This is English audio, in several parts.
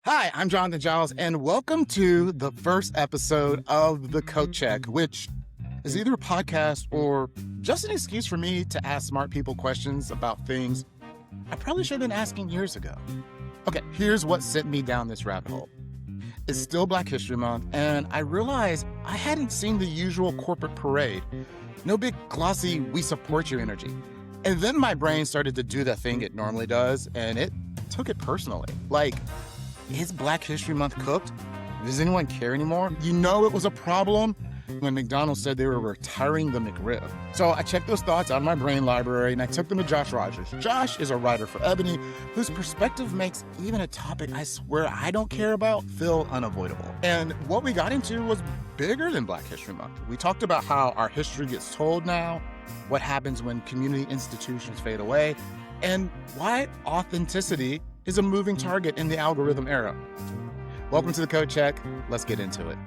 Hi, I'm Jonathan Giles, and welcome to the first episode of The Code Check, which is either a podcast or just an excuse for me to ask smart people questions about things I probably should have been asking years ago. Okay, here's what sent me down this rabbit hole. It's still Black History Month, and I realized I hadn't seen the usual corporate parade. No big glossy, we support you energy. And then my brain started to do that thing it normally does, and it took it personally. Like, is Black History Month cooked? Does anyone care anymore? You know it was a problem when McDonald's said they were retiring the McRib. So I checked those thoughts out of my brain library and I took them to Josh Rodgers. Josh is a writer for Ebony whose perspective makes even a topic I swear I don't care about feel unavoidable. And what we got into was bigger than Black History Month. We talked about how our history gets told now, what happens when community institutions fade away, and why authenticity is a moving target in the algorithm era. Welcome to the Code Check. Let's get into it.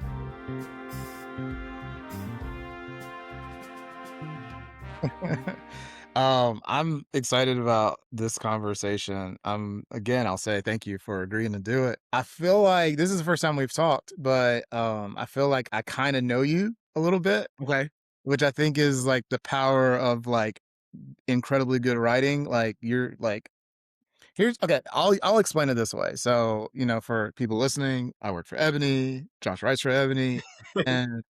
I'm excited about this conversation. I'll say thank you for agreeing to do it. I feel like this is the first time we've talked, but I feel like I kind of know you a little bit. Okay. Which I think is like the power of like incredibly good writing. Like you're like, I'll explain it this way. So, for people listening, I work for Ebony, Josh writes for Ebony, and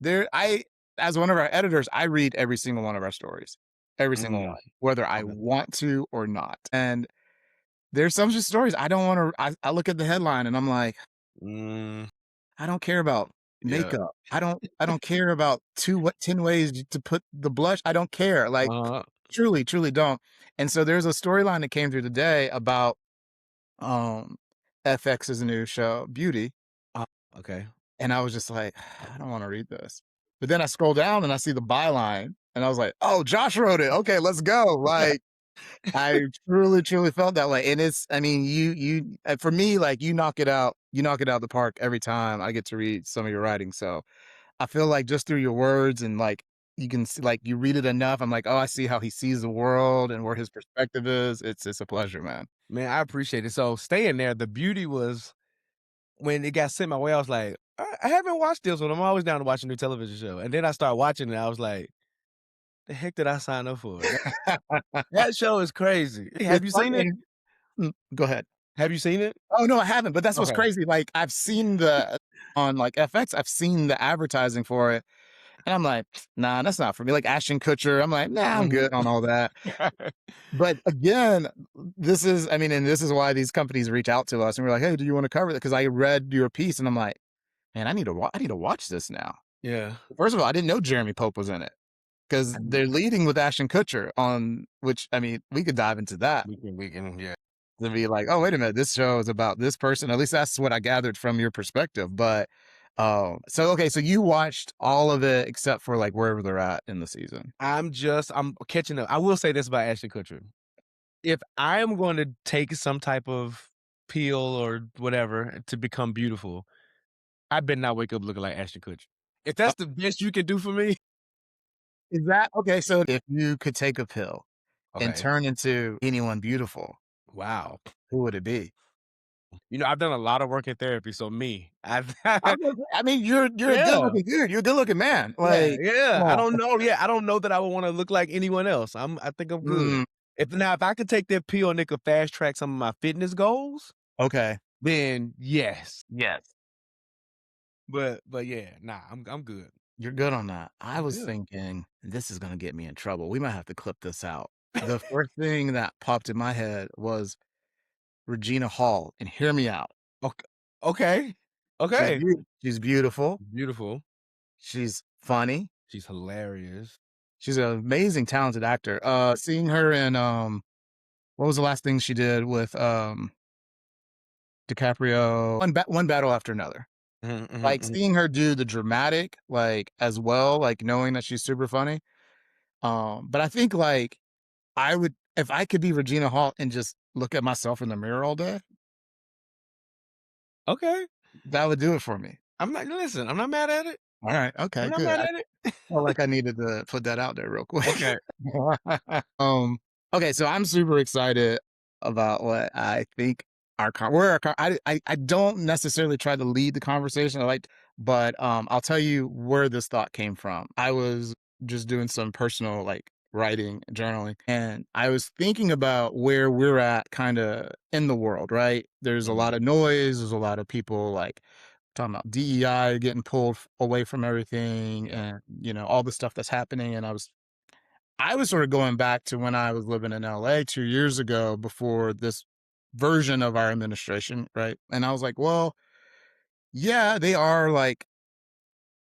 as one of our editors, I read every single one of our stories, every single one, whether I want to or not. And there's some just stories I don't want to, I look at the headline and I'm like, I don't care about makeup. I don't care about 10 ways to put the blush. I don't care. Like truly don't. And so there's a storyline that came through today about FX's new show, Beauty. Okay. And I was just like, I don't want to read this. But then I scroll down and I see the byline and I was like, oh, Josh wrote it. Okay, let's go. Like, I truly felt that way. And you for me, like you knock it out of the park every time I get to read some of your writing. So I feel like just through your words and like, you can see, like you read it enough. I'm like, oh, I see how he sees the world and where his perspective is. It's a pleasure, man. Man, I appreciate it. So staying there, the beauty was when it got sent my way, I was like, I haven't watched this one. I'm always down to watch a new television show. And then I started watching it. I was like, the heck did I sign up for? That show is crazy. Have you seen it? Go ahead. Have you seen it? Oh, no, I haven't. But that's what's crazy. Like I've seen on like FX, I've seen the advertising for it. And I'm like, nah, that's not for me. Like Ashton Kutcher, I'm like, nah, I'm good on all that. But again, this is why these companies reach out to us and we're like, hey, do you want to cover that? Because I read your piece and I'm like, man, I need to watch this now. Yeah. First of all, I didn't know Jeremy Pope was in it because they're leading with Ashton Kutcher on which, we could dive into that. We can, yeah. To be like, oh, wait a minute, this show is about this person. At least that's what I gathered from your perspective. But so you watched all of it except for like wherever they're at in the season. I'm catching up. I will say this about Ashton Kutcher. If I am going to take some type of pill or whatever to become beautiful, I better not wake up looking like Ashton Kutcher. If that's the best you can do for me. Is that okay? So if you could take a pill and turn into anyone beautiful, wow, who would it be? I've done a lot of work in therapy, so me. you're a good looking dude. You're a good looking man. Like, yeah. I don't know. Yeah, I don't know that I would want to look like anyone else. I think I'm good. If I could take that pill and it could fast track some of my fitness goals, then yes. But yeah, nah, I'm good. You're good on that. I was thinking this is gonna get me in trouble. We might have to clip this out. The first thing that popped in my head was Regina Hall, and hear me out. Okay. She's beautiful. Beautiful. She's funny. She's hilarious. She's an amazing, talented actor. Seeing her in what was the last thing she did with DiCaprio? One Battle After Another. Like seeing her do the dramatic, like as well, like knowing that she's super funny. But I think like I would, if I could be Regina Hall and just look at myself in the mirror all day. Okay. That would do it for me. I'm not mad at it. All right. Okay. I'm not good. mad at it. Felt like I needed to put that out there real quick. Okay. Okay. So I'm super excited about what I think I don't necessarily try to lead the conversation. But I'll tell you where this thought came from. I was just doing some personal like writing, journaling, and I was thinking about where we're at kind of in the world, right? There's a Mhm, lot of noise, there's a lot of people like talking about DEI getting pulled away from everything and all the stuff that's happening. And I was sort of going back to when I was living in LA 2 years ago before this version of our administration, right? And I was like, well, yeah, they are like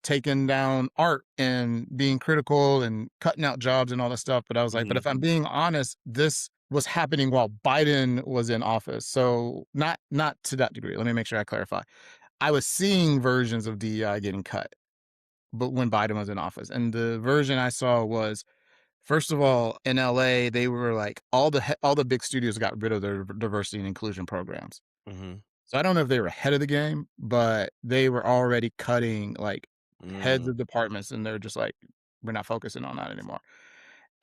taking down art and being critical and cutting out jobs and all that stuff. But I was like, but mhm, if I'm being honest, this was happening while Biden was in office. So not to that degree. Let me make sure I clarify. I was seeing versions of DEI getting cut, but when Biden was in office. And the version I saw was, first of all, in LA, they were like all the big studios got rid of their diversity and inclusion programs. mhm, So I don't know if they were ahead of the game, but they were already cutting like heads mm. of departments, and they're just like, we're not focusing on that anymore.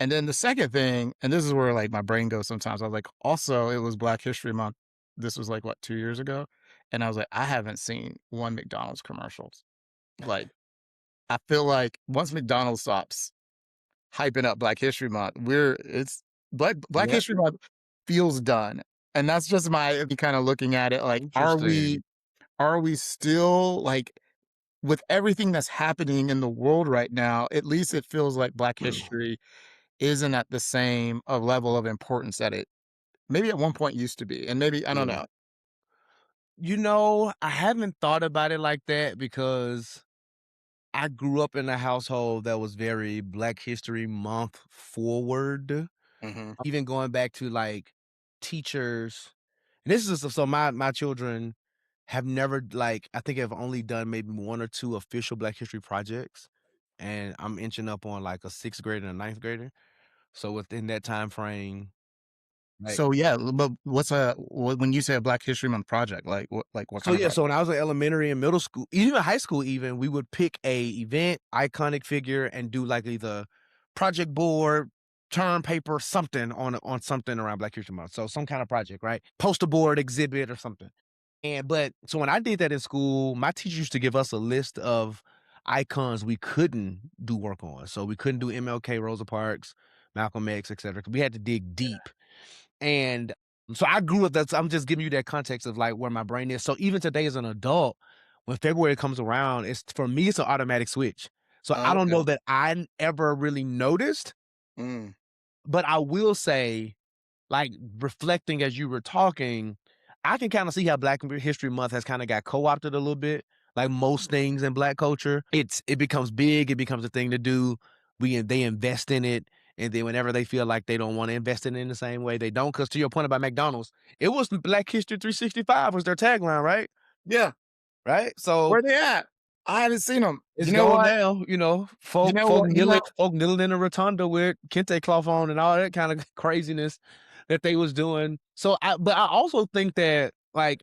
And then the second thing, and this is where like my brain goes sometimes. I was like, also, it was Black History Month. This was like what, 2 years ago, and I was like, I haven't seen one McDonald's commercials. Like, I feel like once McDonald's stops hyping up Black History Month, it's Black Yep, History Month feels done. And that's just my kind of looking at it like, interesting. are we still like with everything that's happening in the world right now, at least it feels like Black history isn't at the same level of importance that it maybe at one point used to be. And maybe I don't Yeah. know. I haven't thought about it like that because I grew up in a household that was very Black History Month forward. Hmm. Even going back to, like, teachers and this is so my children have never, like I think have only done maybe 1 or 2 official Black History projects, and I'm inching up on, like, a 6th grader and a 9th grader. So within that time frame, right. So yeah, but when you say a Black History Month project, like what So, kind of yeah, project? so when I was in elementary and middle school, even high school even, we would pick a event, iconic figure, and do, like, either project board, term paper, something on something around Black History Month. So some kind of project, right? Poster board, exhibit, or something. But so when I did that in school, my teacher used to give us a list of icons we couldn't do work on. So we couldn't do MLK, Rosa Parks, Malcolm X, etc. We had to dig deep. And so I grew up I'm just giving you that context of like where my brain is. So even today as an adult, when February comes around, it's for me, it's an automatic switch. So I Oh, don't okay. know that ever really noticed, Mm, but I will say like, reflecting as you were talking, I can kinda see how Black History Month has kinda got co-opted a little bit. Like most things in Black culture, it becomes big, it becomes a thing to do. They invest in it, and then whenever they feel like they don't wanna invest in it in the same way, they don't. Because to your point about McDonald's, it was Black History 365 was their tagline, right? yeah. Right? So Where they at? I haven't seen them. it's gone now, You know what? folk kneeling in a rotunda with kente cloth on and all that kind of craziness that they was doing. But I also think that, like,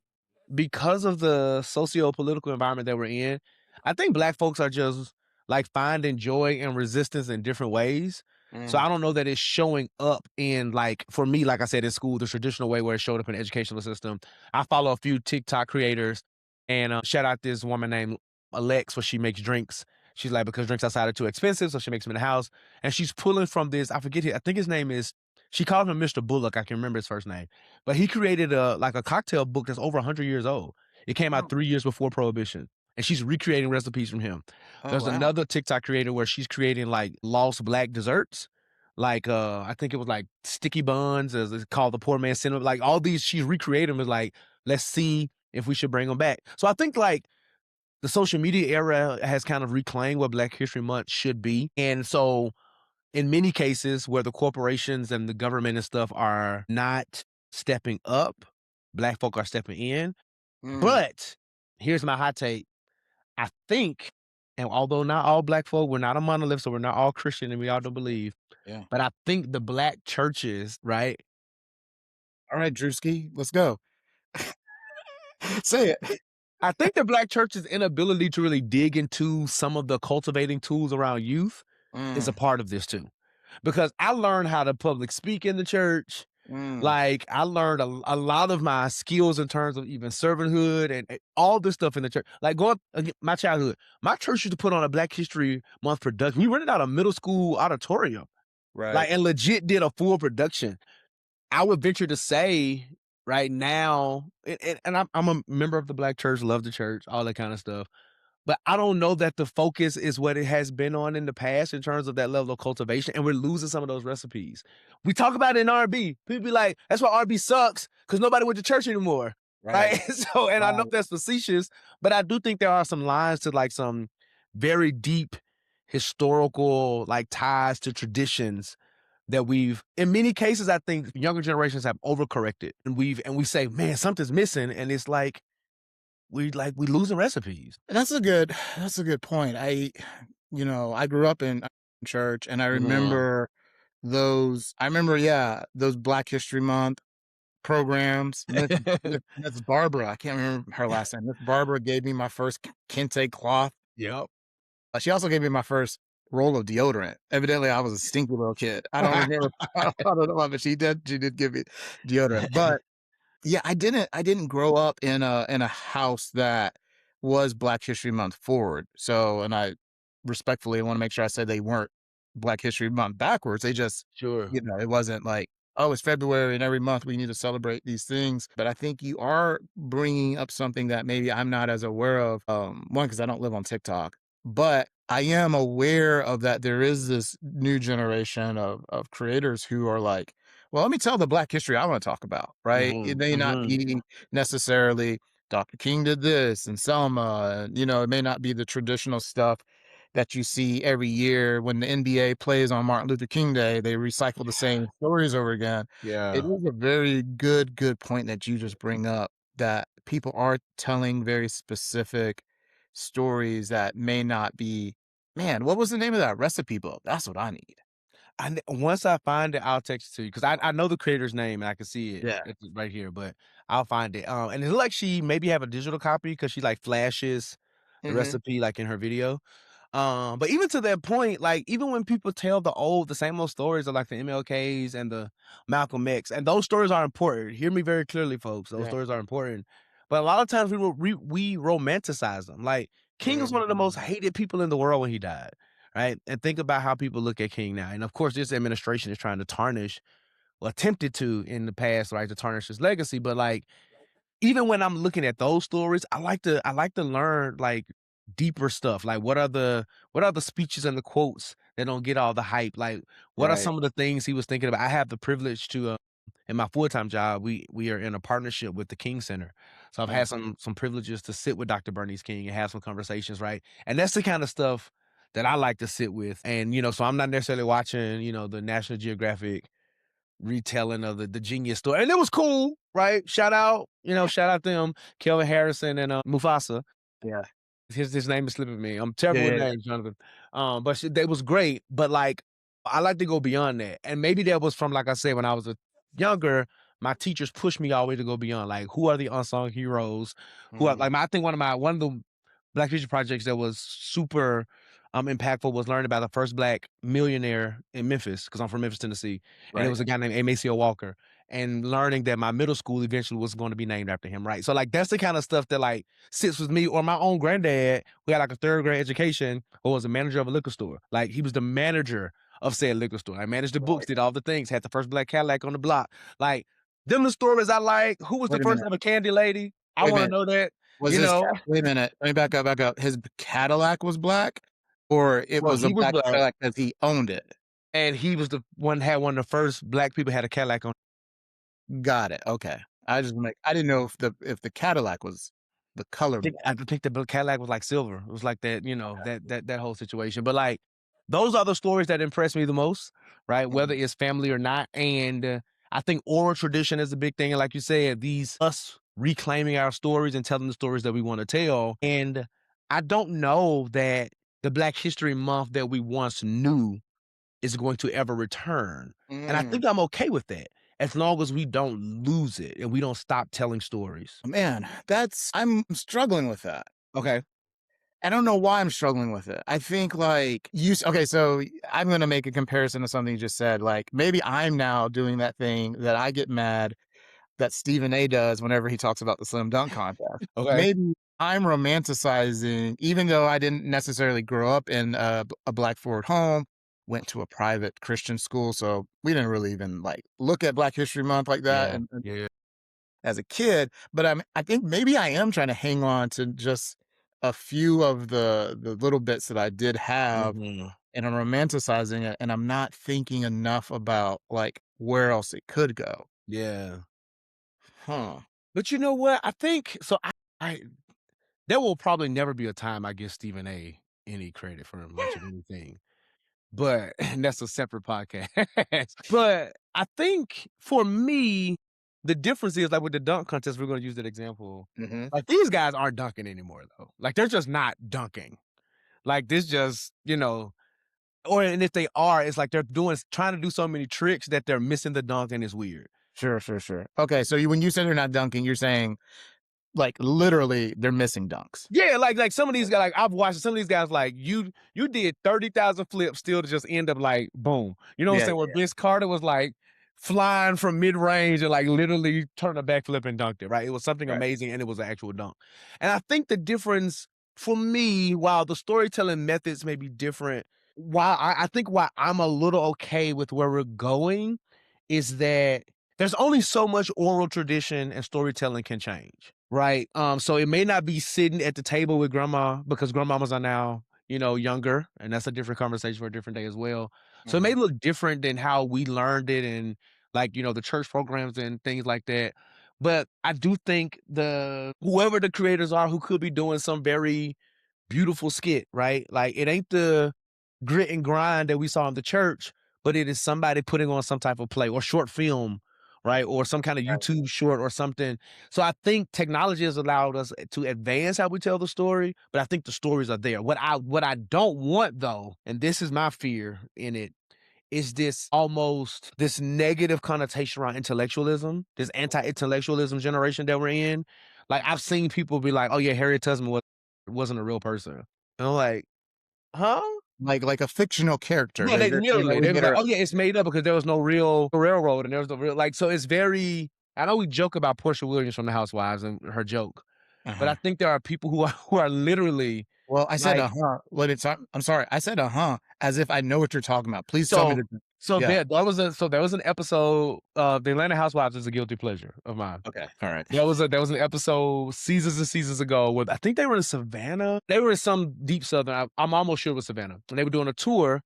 because of the socio-political environment that we're in, I think Black folks are just, like, finding joy and resistance in different ways. So Mm, I don't know that it's showing up in, like for me, like I said, in school, the traditional way where it showed up in the educational system. I follow a few TikTok creators, and, shout out this woman named Alex where she makes drinks. She's like, because drinks outside are too expensive, so she makes them in the house. And she's pulling from this, I forget it, I think his name is, she called him Mr. Bullock. I can remember his first name. But he created a cocktail book that's over 100 years old. It came out oh, 3 years before Prohibition. And she's recreating recipes from him. oh, There's wow. another TikTok creator where she's creating like lost black desserts. Like I think it was like sticky buns, as it's called the poor man's cinnamon. Like all these, she's recreating them. Is like, let's see if we should bring them back. So I think like the social media era has kind of reclaimed what Black History Month should be. And so, in many cases where the corporations and the government and stuff are not stepping up, Black folk are stepping in. Mm, But here's my hot take. I think, and although not all Black folk, we're not a monolith, so we're not all Christian and we all don't believe, yeah. but I think the Black churches, right? All right, Drewski, let's go. Say it. I think the Black church's inability to really dig into some of the cultivating tools around youth is a Mm, part of this too. Because I learned how to public speak in the church. Mm, Like, I learned a lot of my skills in terms of even servanthood and all this stuff in the church. Like, going again, my childhood, my church used to put on a Black History Month production. We rented out a middle school auditorium, right. like, and legit did a full production. I would venture to say right now, and I'm a member of the Black church, love the church, all that kind of stuff. But I don't know that the focus is what it has been on in the past in terms of that level of cultivation, and we're losing some of those recipes. We talk about it in R&B. People be like, "That's why R&B sucks because nobody went to church anymore." Right. Right? So, and I know Right. that's facetious, but I do think there are some lines to, like, some very deep historical, like, ties to traditions that we've in many cases, I think younger generations have overcorrected, and we say, "Man, something's missing," and it's we losing recipes. And that's a good point. I grew up in church, and I Mhm. remember those Black History Month programs. Miss Barbara, I can't remember her last name. Miss Barbara gave me my first kente cloth. Yep. She also gave me my first roll of deodorant. Evidently, I was a stinky little kid. I don't remember. I don't know why, but she did give me deodorant. But yeah, I didn't grow up in a house that was Black History Month forward. So, and I respectfully wanna make sure I said they weren't Black History Month backwards. They just, Sure. it wasn't like, "Oh, it's February and every month we need to celebrate these things." But I think you are bringing up something that maybe I'm not as aware of, one, because I don't live on TikTok, but I am aware of that there is this new generation of creators who are like, well, let me tell the Black history I want to talk about, right? It Mhm, may not mhm. be necessarily Dr. King did this and Selma, and it may not be the traditional stuff that you see every year when the NBA plays on Martin Luther King Day. They recycle the same stories over again. It Yeah. is a very good point that you just bring up that people are telling very specific stories that may not be. Man, what was the name of that recipe book? That's what I need. Once I find it, I'll text it to you because I know the creator's name and I can see it Yeah. right here, but I'll find it. And it look like she maybe have a digital copy because she, like, flashes the Mhm. recipe, like, in her video. But even to that point, like, even when people tell the same old stories of, like, the MLKs and the Malcolm X, and those stories are important. Hear me very clearly, folks. Those Yeah. stories are important. But a lot of times we romanticize them. Like, King was one of the most Mhm. hated people in the world when he died, right? And think about how people look at King now. And of course, this administration is trying to tarnish, or attempted to in the past, right, to tarnish his legacy. But, like, even when I'm looking at those stories, I like to learn, like, deeper stuff. Like, what are the speeches and the quotes that don't get all the hype? Like, what are Right. some of the things he was thinking about? I have the privilege to, in my full-time job, we are in a partnership with the King Center. So I've Yeah. had some privileges to sit with Dr. Bernice King and have some conversations, right? And that's the kind of stuff that I like to sit with. And, so I'm not necessarily watching, the National Geographic retelling of the Genius story, and it was cool, right? Shout out them, Kelvin Harrison and Mufasa. Yeah. His name is slipping me. I'm Yeah, terrible with yeah, names, Jonathan. But they was great. But, like, I like to go beyond that, and maybe that was from, like I said, when I was younger. My teachers pushed me always to go beyond. Like, who are the unsung heroes? Who are mhm, like I think one of the Black Future projects that was super impactful was learning about the first Black millionaire in Memphis because I'm from Memphis, Tennessee, and it right. was a guy named Maceo Walker. And learning that my middle school eventually was going to be named after him, right? So, like, that's the kind of stuff that, like, sits with me. Or my own granddad, who had, like, a third grade education, or was a manager of a liquor store. Like, he was the manager of said liquor store. I managed the books, Right. did all the things, had the first black Cadillac on the block. Like, them the stories I like. Who was the Wait a first minute, ever candy lady? I wait a want to minute. know that. Was You his know, Ca wait a minute, let me back up. His Cadillac was black, or it well, was a he was black black, Cadillac 'cause he owned it? and he was the one had one of the first black people had a Cadillac on. Got it, okay. I didn't know if the Cadillac was the color black. I think the Cadillac was like silver. It was like that, that whole situation. But, like, those are the stories that impress me the most, right? Whether Mhm, it's family or not. And I think oral tradition is a big thing. And like you said, these us reclaiming our stories and telling the stories that we want to tell. And I don't know that the Black History Month that we once knew is going to ever return. And I mm. think I'm okay with that as long as we don't lose it and we don't stop telling stories. Man, I'm struggling with that. Okay. I don't know why I'm struggling with it. I think like okay, so I'm gonna make a comparison to something you just said. Like maybe I'm now doing that thing that I get mad that Stephen A does whenever he talks about the slam dunk contest. Okay. Maybe I'm romanticizing, even though I didn't necessarily grow up in a Black forward home, went to a private Christian school, so we didn't really even like look at Black History Month like that. Yeah. And Yeah. as a kid, but I think maybe I am trying to hang on to just a few of the little bits that I did have, Mhm. and I'm romanticizing it, and I'm not thinking enough about like where else it could go. Yeah. Huh. But you know what? I think so. I there will probably never be a time I give Stephen A any credit for much of anything. But and that's a separate podcast. But I think for me, the difference is like with the dunk contest, we're gonna use that example. Hmm. Like these guys aren't dunking anymore though. Like they're just not dunking. Like this just, or and if they are, it's like they're doing trying to do so many tricks that they're missing the dunk and it's weird. Sure, sure, sure. Okay, so when you said they're not dunking, you're saying like literally they're missing dunks. Yeah, like some of these guys, like I've watched some of these guys, like you did 30,000 flips still to just end up like boom. You know what I'm Yeah, saying? Where yeah, Vince Carter was like flying from mid range and like literally turned a backflip and dunked it. Right? It was something right. amazing and it was an actual dunk. And I think the difference for me, while the storytelling methods may be different, while I think why I'm a little okay with where we're going is that there's only so much oral tradition and storytelling can change, right? So it may not be sitting at the table with grandma because grandmamas are now, younger, and that's a different conversation for a different day as well. So it may Mhm. look different than how we learned it and like, the church programs and things like that. But I do think the whoever the creators are who could be doing some very beautiful skit, right? Like it ain't the grit and grind that we saw in the church, but it is somebody putting on some type of play or short film, right? Or some kind of Right. YouTube short or something. So I think technology has allowed us to advance how we tell the story, but I think the stories are there. What I don't want though, and this is my fear in it, is this negative connotation around intellectualism, this anti-intellectualism generation that we're in. Like I've seen people be like, "Oh yeah, Harriet Tubman wasn't a real person," and I'm like, "Huh?" Like a fictional character. Yeah, they They literally always they was get like, her. "Oh yeah, it's made up because there was no real railroad and there was no real." Like, so it's very. I know we joke about Portia Williams from The Housewives and her joke, but I Uh-huh. think there are people who are literally Well, I said like uh-huh. When it's I'm sorry. I said uh-huh as if I know what you're talking about. Please tell me so the. so Yeah. there was an episode of The Atlanta Housewives is a guilty pleasure of mine. Okay. All right. There was an episode seasons and seasons ago where I think they were in Savannah. They were in some deep southern. I'm almost sure it was Savannah, and they were doing a tour.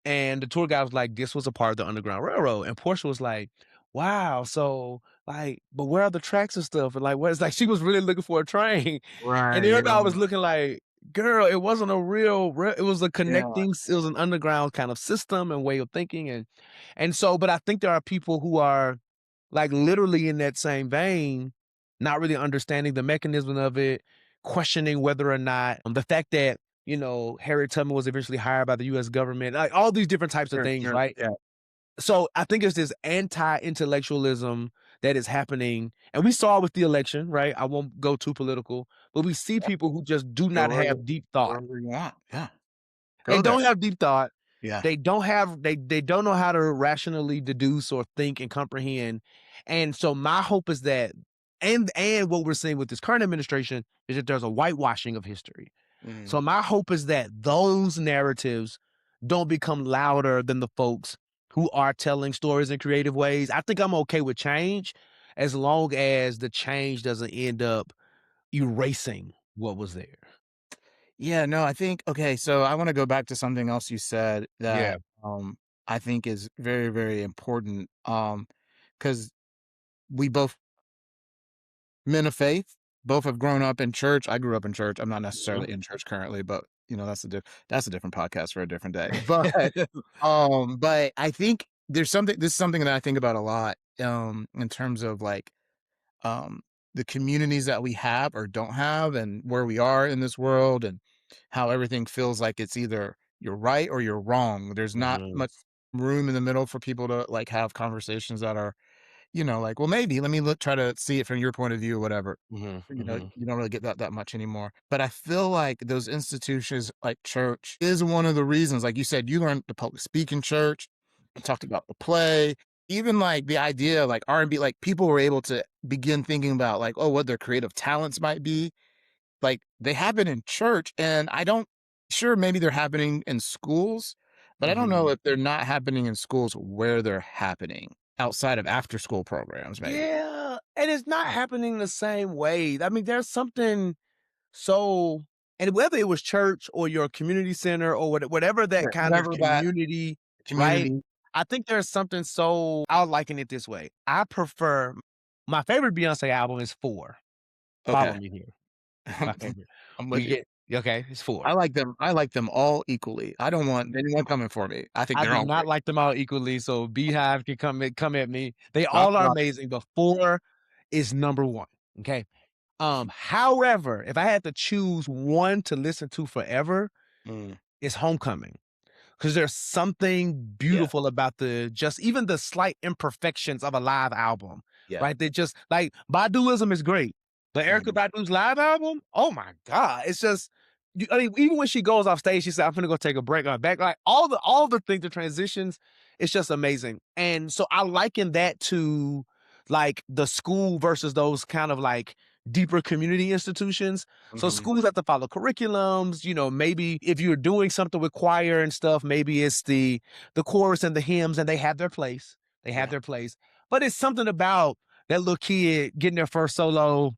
And the tour guide was like, "This was a part of the Underground Railroad," and Portia was like, "Wow, so like, but where are the tracks and stuff?" And like, where's like she was really looking for a train, and Right. everybody was looking like, "Girl, it wasn't a it was a Yeah. it was an underground kind of system and way of thinking," and so, but I think there are people who are like literally in that same vein, not really understanding the mechanism of it, questioning whether or not the fact that, Harriet Tubman was eventually hired by the US government, like all these different types of Sure. things, Sure. right? Yeah. So I think it's this anti-intellectualism that is happening. And we saw it with the election, right? I won't go too political, but we see people who just do Go not have deep thought. wherever you want. Yeah. They Go there. don't have deep thought. Yeah. They don't know how to rationally deduce or think and comprehend. And so my hope is that and what we're seeing with this current administration is that there's a whitewashing of history. Mhm. So my hope is that those narratives don't become louder than the folks who are telling stories in creative ways. I think I'm okay with change as long as the change doesn't end up erasing what was there. Yeah, no, I think okay, so I wanna go back to something else you said Yeah. that, I think is very, very important, because we both men of faith, both have grown up in church. I grew up in church. I'm not necessarily in church currently, but, that's a different podcast for a different day. But I think this is something that I think about a lot, in terms of, like, um, the communities that we have or don't have and where we are in this world and how everything feels like it's either you're right or you're wrong. There's not Mhm. much room in the middle for people to like have conversations that are, like, well, maybe let me try to see it from your point of view or whatever. Mhm, mhm. You don't really get that much anymore. But I feel like those institutions like church is one of the reasons, like you said, you learned to public speak in church, talked about the play, even like the idea like R&B, like people were able to begin thinking about like, oh, what their creative talents might be. Like they happen in church, and I don't sure maybe they're happening in schools, but I don't know Mhm. if they're not happening in schools where they're happening outside of after school programs, maybe. Yeah, and it's not happening the same way. I mean, there's something so and whether it was church or your community center or whatever that Right. kind of Whatever that community, right? community. I think there's something so I'll liken it this way. I prefer my favorite Beyonce album is 4. Follow Okay. me here. My I'm, favorite. I'm with We you. get okay, it's 4. I like them all equally. I don't want anyone coming for me. I think I they're do all not great. like them all equally, so Beehive can come at me. They Talk all are about amazing, but 4 is number 1, okay? However, if I had to choose one to listen to forever, mm, it's Homecoming. 'Cause there's something yeah, beautiful about the just even the slight imperfections of a live album, yeah. right? They just like, Baduizm is great, but Erykah Mhm, Badu's live album, oh my god, it's just I mean, even when she goes off stage, she said, "I'm gonna go take a break." On back, like all the things, the transitions, it's just amazing. And so I liken that to like the school versus those kind of like deeper community institutions. So mhm, schools have to follow curriculums, maybe if you're doing something with choir and stuff, maybe it's the chorus and the hymns and they have their place. They have yeah, their place. But it's something about that little kid getting their first solo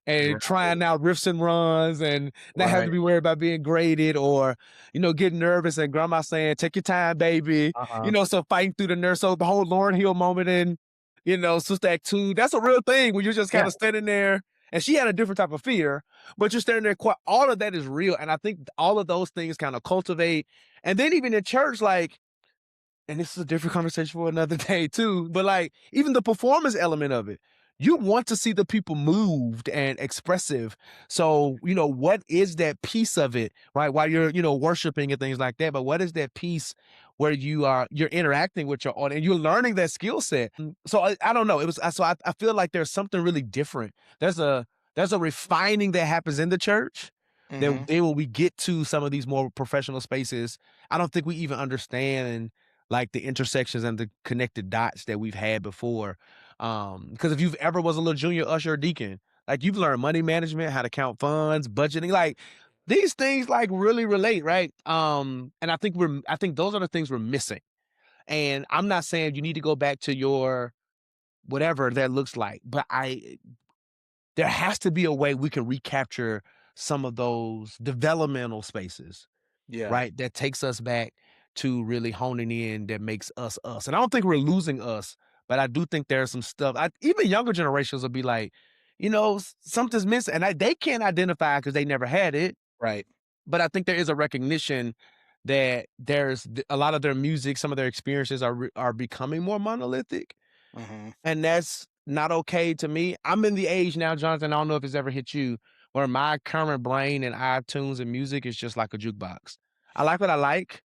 and right, trying out riffs and runs and not having to right, be worried about being graded or, getting nervous and grandma saying, take your time, baby. uh-huh, So fighting through the nurse. So the whole Lauren Hill moment in, Sister Act 2, that's a real thing when you're just yeah, kind of standing there and she had a different type of fear, but you're standing there quiet. All of that is real. And I think all of those things kind of cultivate. And then even in church, like, and this is a different conversation for another day too, but like even the performance element of it, you want to see the people moved and expressive. So, what is that piece of it, right? While you're, worshiping and things like that, but what is that piece where you're interacting with your audience and you're learning that skill set? So I don't know. I feel like there's something really different. There's a refining that happens in the church that mhm, then when we get to some of these more professional spaces, I don't think we even understand like the intersections and the connected dots that we've had before. Because if you've ever was a little junior usher or deacon, like you've learned money management, how to count funds, budgeting, like these things like really relate, right? And I think those are the things we're missing. And I'm not saying you need to go back to your whatever that looks like, but there has to be a way we can recapture some of those developmental spaces, yeah, right? That takes us back to really honing in that makes us us. And I don't think we're losing us, but I do think there's some stuff. Even younger generations will be like, something's missing, and they can't identify because they never had it. right, But I think there is a recognition that there's a lot of their music, some of their experiences are becoming more monolithic, mhm, and that's not okay to me. I'm in the age now, Jonathan. I don't know if it's ever hit you, where my current brain and iTunes and music is just like a jukebox. I like what I like,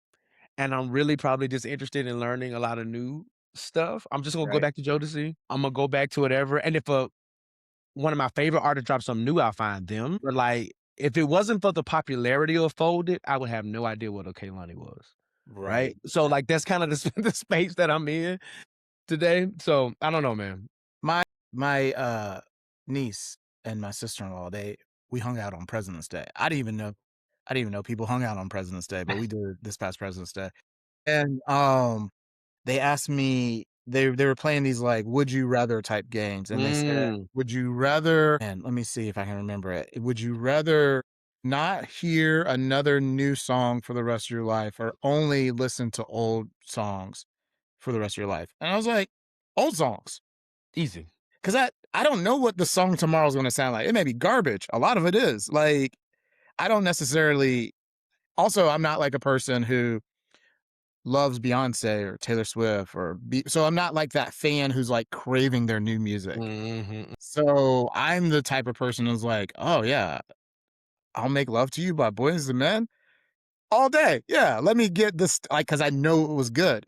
and I'm really probably just interested in learning a lot of new stuff. I'm just gonna go right, back to Jodeci. I'm gonna go back to whatever. And if one of my favorite artists drops something new, I'll find them. But like, if it wasn't for the popularity of Folded, I would have no idea what Okalani was. Right. right. So like that's kind of the, the space that I'm in today. So I don't know, man. My niece and my sister-in-law, we hung out on President's Day. I didn't even know people hung out on President's Day, but we did this past President's Day. And they asked me, they were playing these like would you rather type games, and they said, Mm. would you rather, and let me see if I can remember it. Would you rather not hear another new song for the rest of your life or only listen to old songs for the rest of your life? And I was like, old songs. Easy. Cause I don't know what the song tomorrow is gonna sound like. It may be garbage. A lot of it is. Like, I don't necessarily also, I'm not like a person who loves Beyonce or Taylor Swift so I'm not like that fan who's like craving their new music. Mhm. So I'm the type of person who's like, oh yeah, I'll make love to you by Boys and Men all day. Yeah, let me get this, like, cause I know it was good.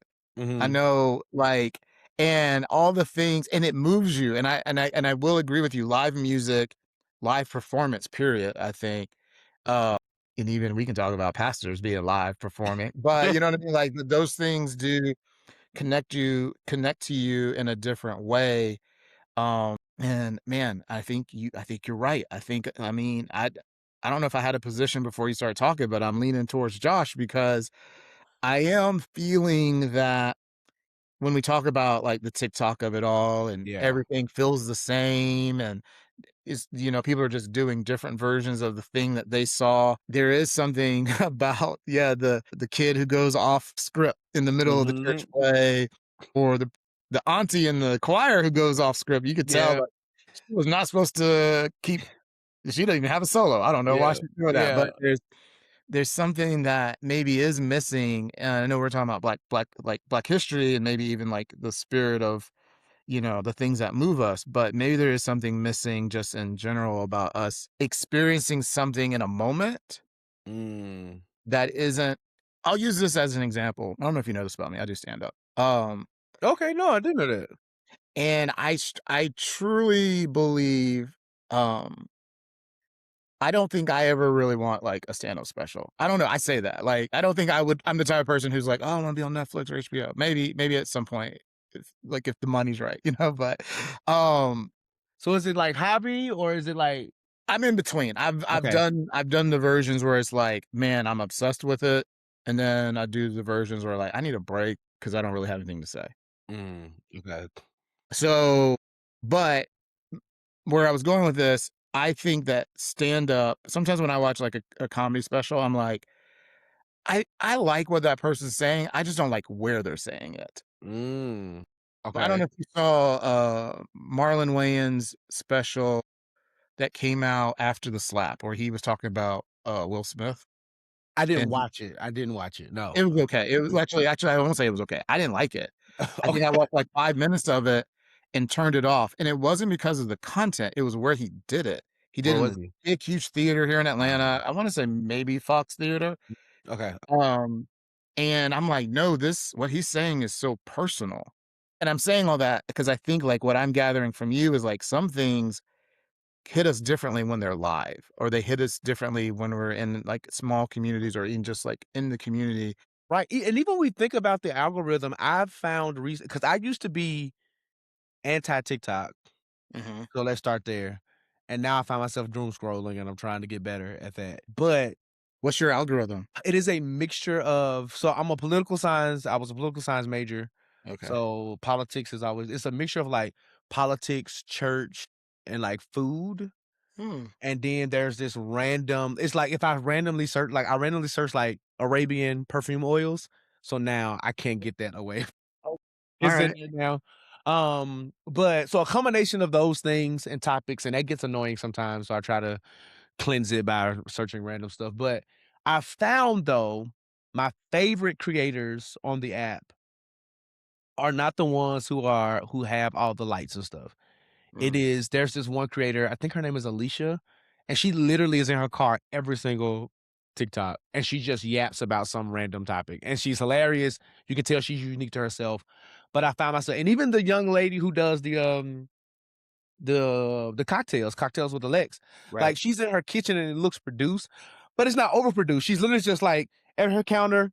I Mhm. know, like, and all the things, and it moves you. And I will agree with you. Live music, live performance, period. I think, uh, and even we can talk about pastors being live performing, but you know what I mean. Like those things do connect to you in a different way. And man, I think you're right. I mean, I don't know if I had a position before you started talking, but I'm leaning towards Josh because I am feeling that when we talk about like the TikTok of it all and Yeah. everything feels the same and people are just doing different versions of the thing that they saw. There is something about, yeah, the kid who goes off script in the middle of the church Mhm. play, or the auntie in the choir who goes off script. You could tell Yeah. that she was not supposed to she doesn't even have a solo. I don't know why Yeah. she's doing that, but Yeah. there's something that maybe is missing. And I know we're talking about black history and maybe even like the spirit of, the things that move us, but maybe there is something missing just in general about us experiencing something in a moment Mm. that isn't. I'll use this as an example. I don't know if you know this about me. I do stand up. Okay, no, I didn't know that. And I truly believe, um I don't think I ever really want like a stand-up special. I don't know. I say that. Like, I don't think I would. I'm the type of person who's like, oh, I want to be on Netflix or HBO. Maybe at some point, if the money's right, But um, So is it like hobby or is it like I'm in between. okay. I've done the versions where it's like, man, I'm obsessed with it, and then I do the versions where like I need a break because I don't really have anything to say. Okay. So, but where I was going with this, I think that stand up. Sometimes when I watch like a comedy special, I'm like, I like what that person's saying. I just don't like where they're saying it. Mm. I don't Okay. know if you saw Marlon Wayans' special that came out after the slap, where he was talking about Will Smith. I didn't And watch it. I didn't watch it. No. it was okay. It was actually, I won't say it was okay. I didn't like it. I think I Okay. watched like 5 minutes of it and turned it off, and it wasn't because of the content, it was where he did it. He did Where it in was this he? big, huge theater here in Atlanta. I wanna say maybe Fox Theater. Okay. Um, and I'm like, "No, this what he's saying is so personal." And I'm saying all that because I think, like, what I'm gathering from you is, like, some things hit us differently when they're live, or they hit us differently when we're in, like, small communities or even just, like, in the community. Right. And even when we think about the algorithm, I've found reason because I used to be anti TikTok. Mhm. So let's start there. And now I find myself doom scrolling and I'm trying to get better at that. But What's your algorithm? it is a mixture of I was a political science major. Okay. So politics is always it's a mixture of like politics, church, and like food. Hmm. And then there's this random it's like if I randomly search like Arabian perfume oils. So now I can't get that away. Oh, It's in alright. there now. But so a combination of those things and topics, and that gets annoying sometimes. So I try to cleanse it by searching random stuff. But I found though, my favorite creators on the app are not the ones who have all the lights and stuff. Mm. There's this one creator, I think her name is Alicia, and she literally is in her car every single TikTok, and she just yaps about some random topic, and she's hilarious. You can tell she's unique to herself. But I found myself and even the young lady who does the cocktails with the legs, Right. like, she's in her kitchen and it looks produced, but it's not overproduced. She's literally just, like, at her counter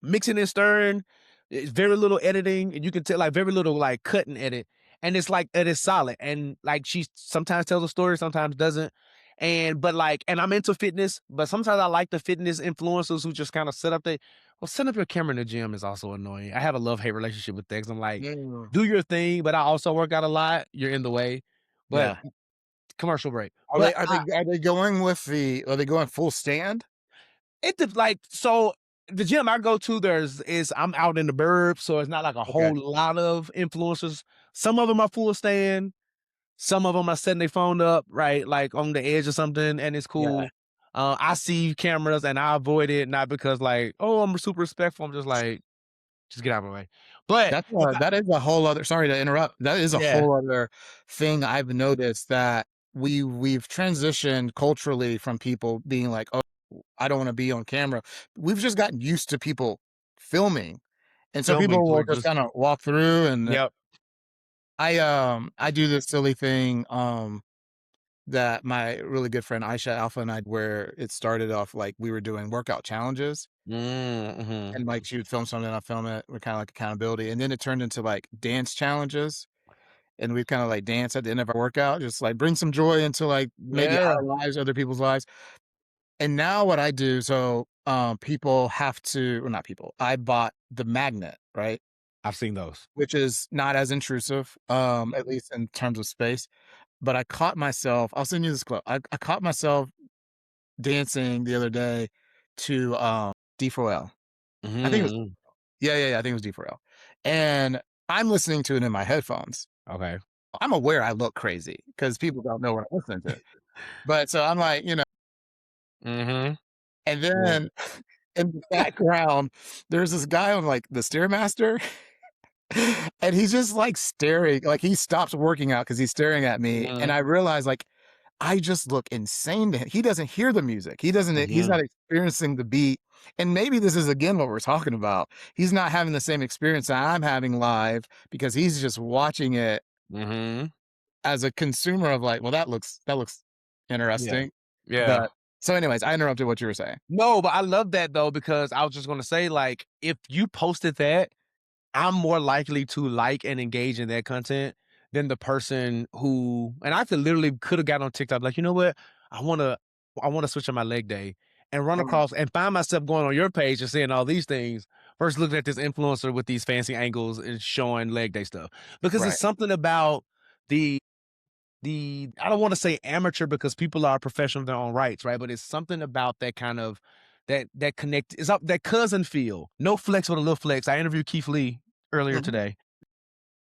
mixing and stirring. It's very little editing, and you can tell like very little like cut and edit, and it's like it is solid. And like she sometimes tells a story, sometimes doesn't. And I'm into fitness, but sometimes I like the fitness influencers who just kind of set up set up your camera in the gym is also annoying. I have a love hate relationship with things. I'm like, Mm. do your thing, but I also work out a lot. You're in the way. But Yeah. commercial break. But Are they going with are they going full stand? So the gym I go to, I'm out in the burbs, so it's not like a Okay. whole lot of influencers. Some of them are full stand, some of them are setting their phone up, right, like on the edge or something, and it's Yeah. cool. I see cameras and I avoid it, not because like, oh, I'm super respectful. I'm just like, just get out of my way. But if That is a whole other, sorry to interrupt. That is a yeah, whole other thing I've noticed, that we've transitioned culturally from people being like, "Oh, I don't wanna be on camera." We've just gotten used to people filming, And so filming people to will it just just kind of walk through, and Yep. I do this silly thing that my really good friend Aisha Alpha and I, where it started off like we were doing workout challenges, Mhm. and like she would film something, I film it. We're kind of like accountability, and then it turned into like dance challenges, and we kind of like dance at the end of our workout, just like bring some joy into like maybe Yeah. our lives, other people's lives. And now what I do, so people have to, well, not people. I bought the magnet, right? I've seen those. Which is not as intrusive, at least in terms of space. But I caught myself, I'll send you this clip. I caught myself dancing the other day to, D4L. I think it was, Mhm. yeah, I think it was D4L. And I'm listening to it in my headphones. Okay. I'm aware I look crazy because people don't know what I'm listening to. But so I'm like, Mhm. and Yeah. then in the background, there's this guy on like the Stairmaster, and he's just like staring, like he stops working out because he's staring at me. And Mhm. I realize like I just look insane to him. He doesn't hear the music. He's Mhm. not experiencing the beat. And maybe this is again what we're talking about. He's not having the same experience that I'm having live because he's just watching it Mhm. as a consumer of like, well, that looks Yeah. interesting. Yeah. But so anyways, I interrupted what you were saying. No, but I love that though because I was just gonna say, like, if you posted that, I'm more likely to like and engage in that content than the person who and I could have got on TikTok, like, you know what? I wanna I wanna switch on my leg day and run Right. across and find myself going on your page and seeing all these things versus looking at this influencer with these fancy angles and showing leg day stuff. Because Right. it's something about the I don't wanna say amateur because people are professional in their own rights, right? But it's something about that kind of that connect it's up that cousin feel. No flex with a little flex. I interviewed Keith Lee earlier Mhm. today.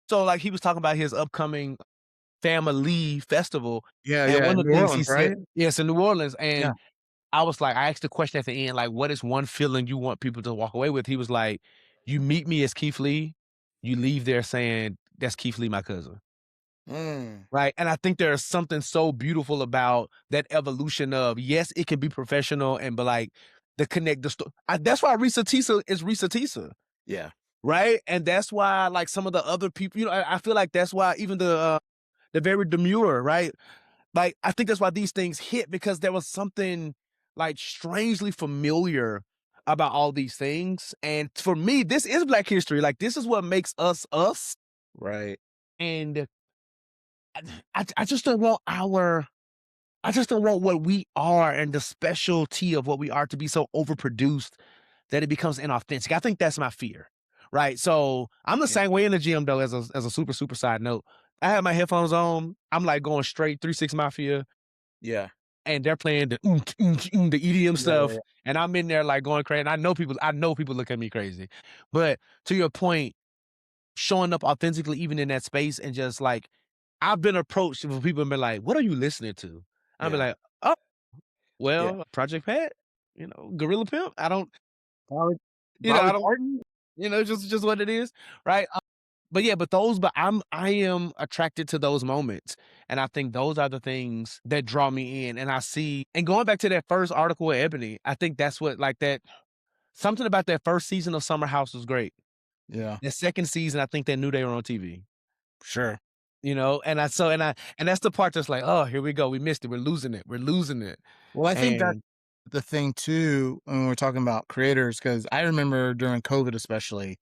So, like, he was talking about his upcoming Family Festival, Yeah, and yeah. one In of New the things he Orleans, said right? yes, in New Orleans, Yeah. and I was like I asked the question at the end, like, "What is one feeling you want people to walk away with?" He was like, "You meet me as Keith Lee, you leave there saying, 'That's Keith Lee, my cousin.'" Mm. Right, and I think there's something so beautiful about that evolution of, yes, it can be professional and but, like, the connect the sto that's why Risa Tisa is Risa Tisa, Yeah. right? And that's why, like, some of the other people I feel like that's why even the very demure, right? Like, I think that's why these things hit because there was something, like, strangely familiar about all these things, and for me, this is Black history, like, this is what makes us us, Right. and I just don't want I just don't want what we are and the specialty of what we are to be so overproduced that it becomes inauthentic. I think that's my fear, right? So I'm the Yeah. same way in the gym though. As a super side note, I have my headphones on. I'm like going straight 3 6 Mafia, Yeah. and they're playing the EDM Yeah, yeah, stuff, yeah. and I'm in there like going crazy. And I know people look at me crazy, but to your point, showing up authentically even in that space and just like I've been approached when people have been like, "What are you listening to?" I'll be Yeah. like, "Oh, Yeah. well, Project Pat, Gorilla Pimp. Dolly I Dolly don't, Parton? just what it is, right?" But yeah, but I am attracted to those moments, and I think those are the things that draw me in. And I see, and going back to that first article with Ebony, I think that's what like that something about that first season of Summer House was great. Yeah. The second season, I think they knew they were on TV. Sure. And that's the part that's like, "Oh, here we go. We missed it. We're losing it. We're losing it." Well, I think that's And the thing too when we're talking about creators, because I remember during COVID especially,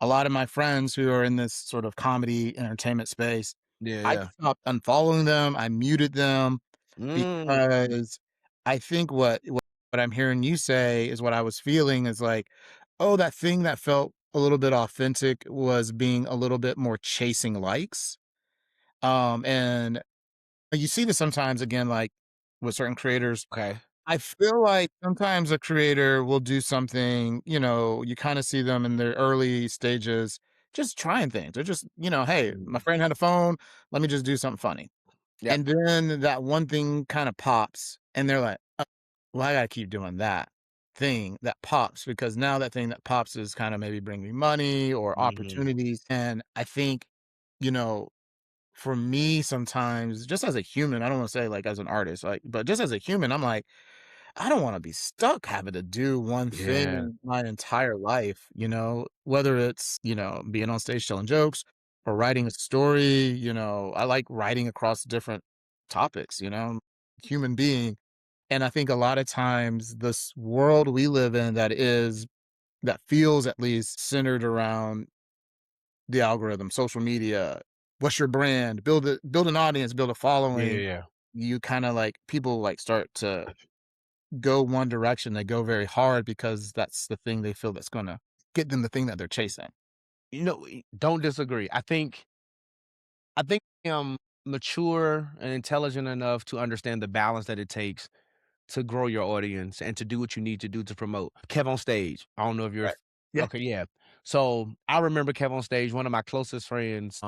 a lot of my friends who are in this sort of comedy entertainment space, yeah, I yeah. stopped unfollowing them, I muted them Mm, because I think what I'm hearing you say is what I was feeling is like, oh, that thing that felt a little bit authentic was being a little bit more chasing likes. And you see this sometimes again, like with certain creators. okay. I feel like sometimes a creator will do something, you kind of see them in their early stages just trying things. They're just, hey, my Mhm. friend had a phone, let me just do something funny. Yep. And then that one thing kind of pops and they're like, well, I gotta keep doing that thing that pops because now that thing that pops is kind of maybe bringing money or Mhm. opportunities. And I think, you know, for me sometimes, just as a human, I don't want to say like as an artist, like, but just as a human, I'm like, I don't wanna be stuck having to do one Yeah. thing my entire life, whether it's, being on stage telling jokes or writing a story, I like writing across different topics, human being. And I think a lot of times this world we live in that feels at least centered around the algorithm, social media, what's your brand, build an audience, build a Yeah, yeah, following. yeah. You kinda like people like start to go one direction, they go very hard because that's the thing they feel that's gonna get them the thing that they're chasing. Don't disagree. I think I'm mature and intelligent enough to understand the balance that it takes to grow your audience and to do what you need to do to promote. Kev on Stage, I don't know if you're Right. Yeah, okay, yeah. So, I remember Kev on Stage, one of my closest friends,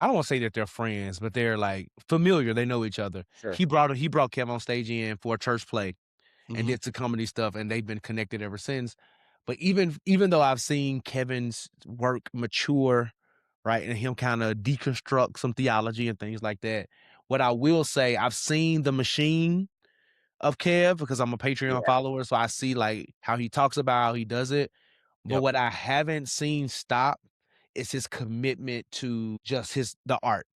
I don't wanna say that they're friends, but they're, like, familiar, they know each other. sure. He brought Kev on Stage in for a church play and Mhm. did some comedy stuff, and they've been connected ever since. But even though I've seen Kevin's work mature, right, and him kinda deconstruct some theology and things like that, what I will say, I've seen the machine of Kev because I'm a Patreon Yeah. follower, so I see, like, how he talks about how he does it, but Yep. what I haven't seen stop is his commitment to just the art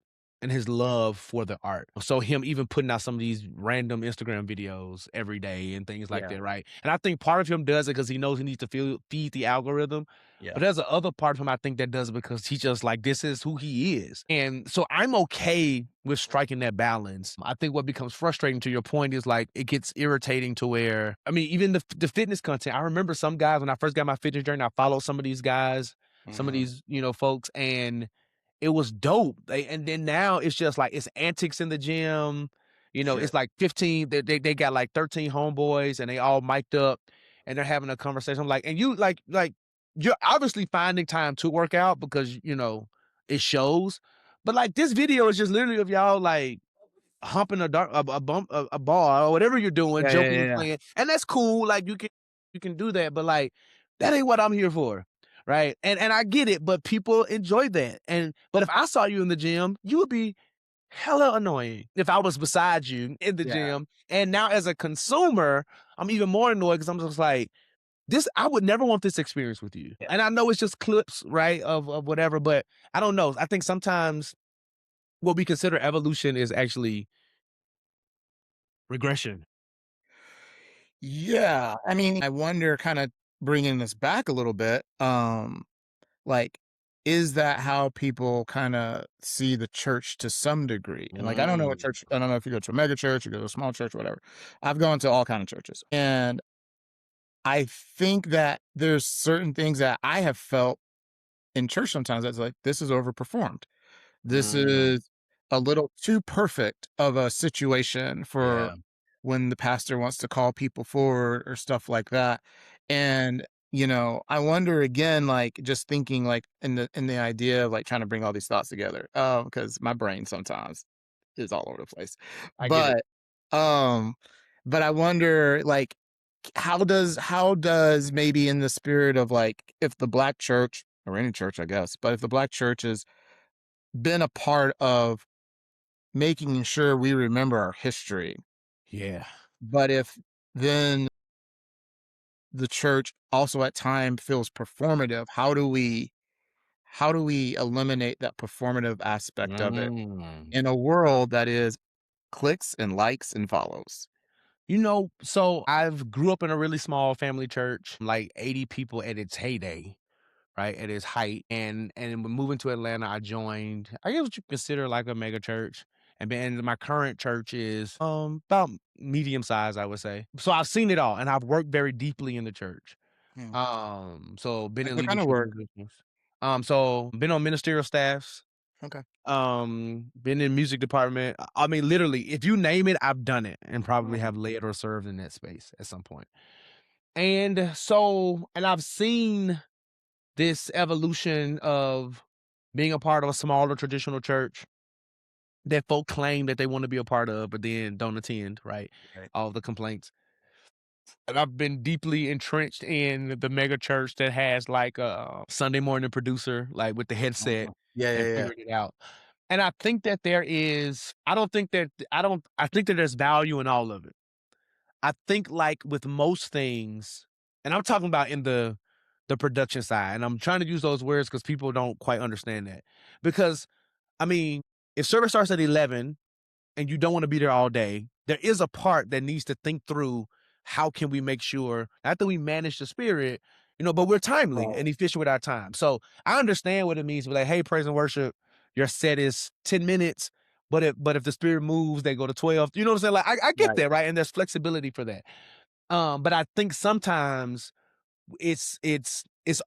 and his love for the art. So him even putting out some of these random Instagram videos every day and things like Yeah. that, right? And I think part of him does it because he knows he needs to feed the algorithm. Yeah. But there's a other part of him I think that does it because he just like this is who he is. And so I'm okay with striking that balance. I think what becomes frustrating to your point is like it gets irritating to where I mean, even the fitness content. I remember some guys when I first got my fitness journey, I followed some of these guys, some of Mhm. these, folks, and it was dope. And then now it's just like it's antics in the gym. Sure. It's like 15, they got like 13 homeboys and they all mic'd up and they're having a conversation. I'm like, and you like you're obviously finding time to work out because it shows. But like this video is just literally of y'all like humping a ball or whatever you're doing, Yeah, yeah, joking yeah, and yeah. playing, and that's cool. Like you can do that, but like that ain't what I'm here for, right? And I get it, but people enjoy that. But if I saw you in the gym, you would be hella annoying if I was beside you in the Yeah, gym. And now as a consumer, I'm even more annoyed because I'm just like this. I would never want this experience with you. yeah. And I know it's just clips, right, of whatever, but I don't know. I think sometimes what we consider evolution is actually regression. Yeah, I mean, I wonder kinda bringing this back a little bit, like, is that how people kinda see the church to some degree? And, like, Mm. I don't know if you go to a mega church, you go to a small church, whatever. I've gone to all kind of churches, and I think that there's certain things that I have felt in church sometimes that's like, "This is overperformed." This Mm, is a little too perfect of a situation for yeah. when the pastor wants to call people forward or stuff like that. And, I wonder again, like just thinking like in the idea of like trying to bring all these thoughts together. Because my brain sometimes is all over the place. I get it. But um but I wonder like how does maybe in the spirit of like if the black church or any church, I guess, but if the black church has been a part of making sure we remember our history. Yeah. But if then the church also at time feels performative, how do we eliminate that performative aspect of it Mm. in a world that is clicks and likes and follows? So I've grew up in a really small family church, like 80 people at its heyday, right? At its height. And when moving to Atlanta, I joined, I guess what you consider like a mega church. And then my current church is about medium size, I would say. So I've seen it all and I've worked very deeply in the church. Hmm. So been Like in what kind of leadership work? positions. So been on ministerial staffs, Okay. been in music department. I mean, literally, if you name it, I've done it and probably Mhm. have led or served in that space at some point. And I've seen this evolution of being a part of a smaller traditional church that folk claim that they want to be a part of, but then don't attend, right? Right. All the complaints. And I've been deeply entrenched in the mega church that has like a Sunday morning producer, like with the headset Mhm. Yeah, and yeah, yeah. figured it out. And I think that there is I don't think that I think that there's value in all of it. I think, like, with most things, and I'm talking about in the production side, and I'm trying to use those words because people don't quite understand that. Because, I mean, if service starts at 11 and you don't wanna be there all day, there is a part that needs to think through, how can we make sure not that we manage the spirit, but we're timely Right. and efficient with our time. So, I understand what it means to be like, "Hey, praise and worship, your set is 10 minutes, but if the spirit moves, they go to 12." You know what I'm saying? Like, I get Right. that, right? And there's flexibility for that. But I think sometimes it's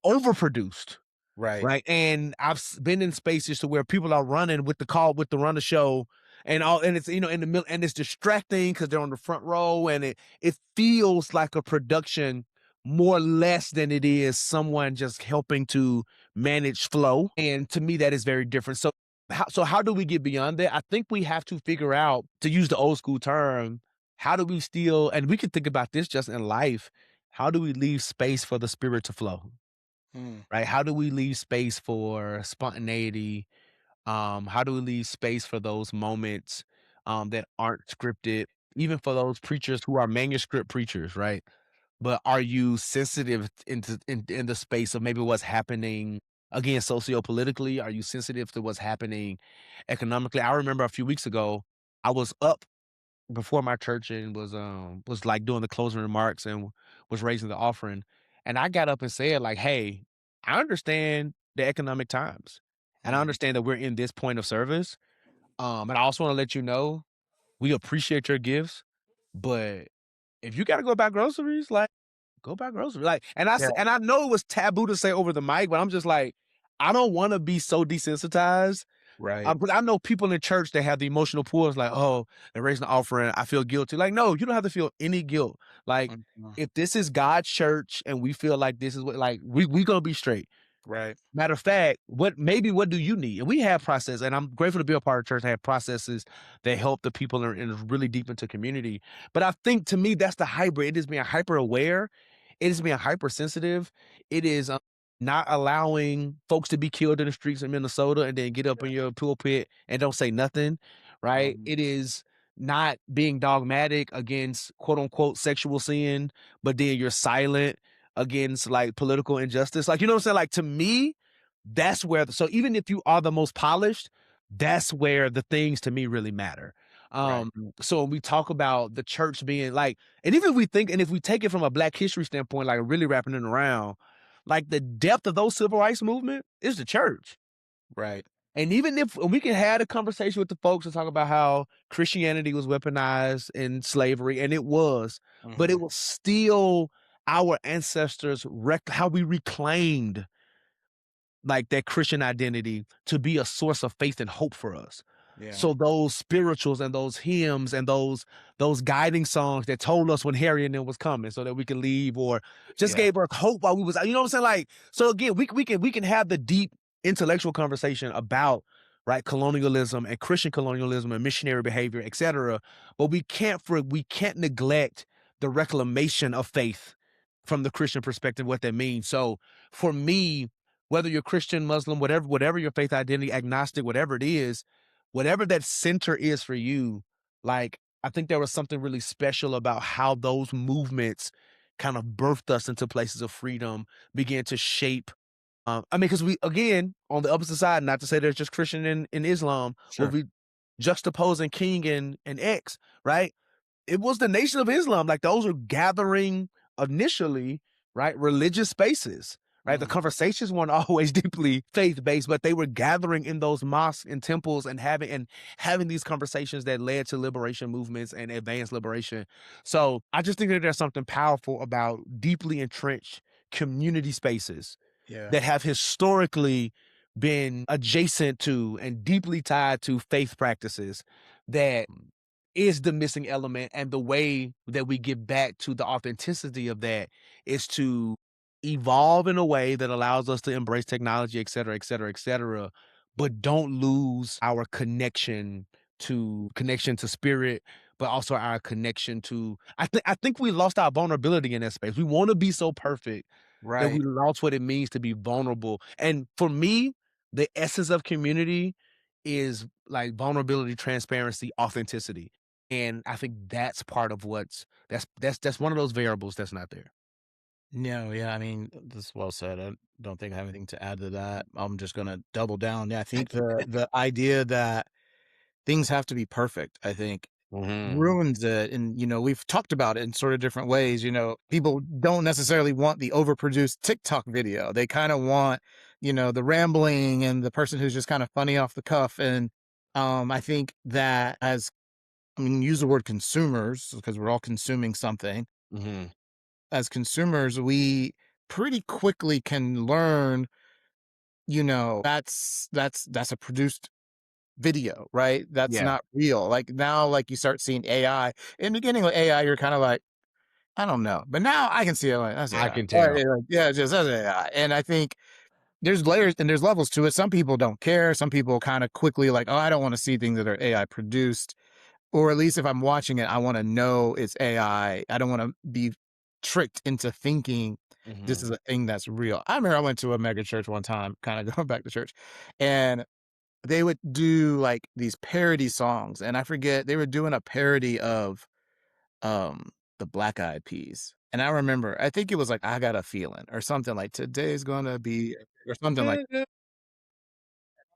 overproduced. Right. Right, and I've been in spaces to where people are running with the call with the run of show and all, and it's, in the middle, and it's distracting because 'cause they're on the front row, and it feels like a production more less than it is someone just helping to manage flow, and to me, that is very different. So how do we get beyond that? I think we have to figure out, to use the old school term, how do we still, and we can think about this just in life, how do we leave space for the spirit to flow? Mm. Right? How do we leave space for spontaneity? How do we leave space for those moments that aren't scripted? Even for those preachers who are manuscript preachers, right? But are you sensitive in the space of maybe what's happening again sociopolitically? Are you sensitive to what's happening economically? I remember a few weeks ago, I was up before my church and was like doing the closing remarks and was raising the offering. And I got up and said, like, "Hey, I understand the economic times. And I Mhm. understand that we're in this point of service. And I also want to let you know we appreciate your gifts, but if you gotta go buy groceries, like, go buy groceries." Like, Yeah. and I know it was taboo to say over the mic, but I'm just like, I don't want to be so desensitized. Right. But I know people in church that have the emotional pull. It's like, "Oh, they're raising the offering. I feel guilty." Like, no, you don't have to feel any guilt. Like, Mhm. if this is God's church and we feel like this is what, like, we gonna be straight. Right. Matter of fact, what do you need? And we have process, and I'm grateful to be a part of church, have processes that help the people and is really deep into community. But I think to me, that's the hybrid. It is being hyper aware. It is being hypersensitive. It is not allowing folks to be killed in the streets in Minnesota and then get up in your pulpit and don't say nothing, right? Mhm. It is not being dogmatic against quote unquote sexual sin, but then you're silent against like political injustice. Like, you know what I'm saying? Like, to me, that's where so even if you are the most polished, that's where the things to me really matter. Right. Um, so when we talk about the church being like, and even if we think, and if we take it from a Black history standpoint, like really wrapping it around, like the depth of those civil rights movement is the church. Right. And even if we can have a conversation with the folks and talk about how Christianity was weaponized in slavery, and it was, but it Mhm. was still our ancestors how we reclaimed like that Christian identity to be a source of faith and hope for us. Yeah. So those spirituals and those hymns and those guiding songs that told us when Harry and them was coming so that we could leave, or just Yeah. gave us hope while we was, you know what I'm saying? Like, so again, we can have the deep intellectual conversation about, right, colonialism and Christian colonialism and missionary behavior, etc. But we can't neglect the reclamation of faith from the Christian perspective, what that means. So for me, whether you're Christian, Muslim, whatever your faith identity, agnostic, whatever it is, whatever that center is for you, like, I think there was something really special about how those movements kind of birthed us into places of freedom, began to shape. I mean, because we, again, on the opposite side, not to say there's just Christian in Islam, but Sure. we juxtaposing King and X, right? It was the Nation of Islam. Like, those are gathering initially, right? Religious spaces, right? The Mhm. conversations weren't always deeply faith based, but they were gathering in those mosques and temples and having these conversations that led to liberation movements and advanced liberation. So I just think that there's something powerful about deeply entrenched community spaces Yeah. that have historically been adjacent to and deeply tied to faith practices that is the missing element. And the way that we get back to the authenticity of that is to evolve in a way that allows us to embrace technology, et cetera, et cetera, et cetera, but don't lose our connection to spirit, but also our connection to, I think we lost our vulnerability in that space. We want to be so perfect that we Right. lost what it means to be vulnerable. And for me, the essence of community is like vulnerability, transparency, authenticity. And I think that's part of that's one of those variables that's not there. No, yeah, I mean, that's well said. I don't think I have anything to add to that. I'm just gonna double down. Yeah, I think the idea that things have to be perfect, I think, Mhm, ruins it. And, we've talked about it in sort of different ways. People don't necessarily want the overproduced TikTok video. They kind of want, the rambling and the person who's just kind of funny off the cuff. And I think that use the word consumers because we're all consuming something. mhm. As consumers, we pretty quickly can learn, that's a produced video, right? That's Yeah, not real. Like now, like you start seeing AI. In the beginning with AI, you're kind of like, I don't know. But now I can see it like that's I AI. can Or, tell. like, yeah, it's just that's AI. And I think there's layers and there's levels to it. Some people don't care. Some people kind of quickly like, oh, I don't want to see things that are AI produced. Or at least if I'm watching it, I want to know it's AI. I don't want to be tricked into thinking this Mhm. is a thing that's real. I remember I went to a mega church one time, kind of going back to church, and they would do like these parody songs. And I forget, they were doing a parody of the Black Eyed Peas. And I remember, I think it was like I Got a Feeling or something like today's gonna be or something like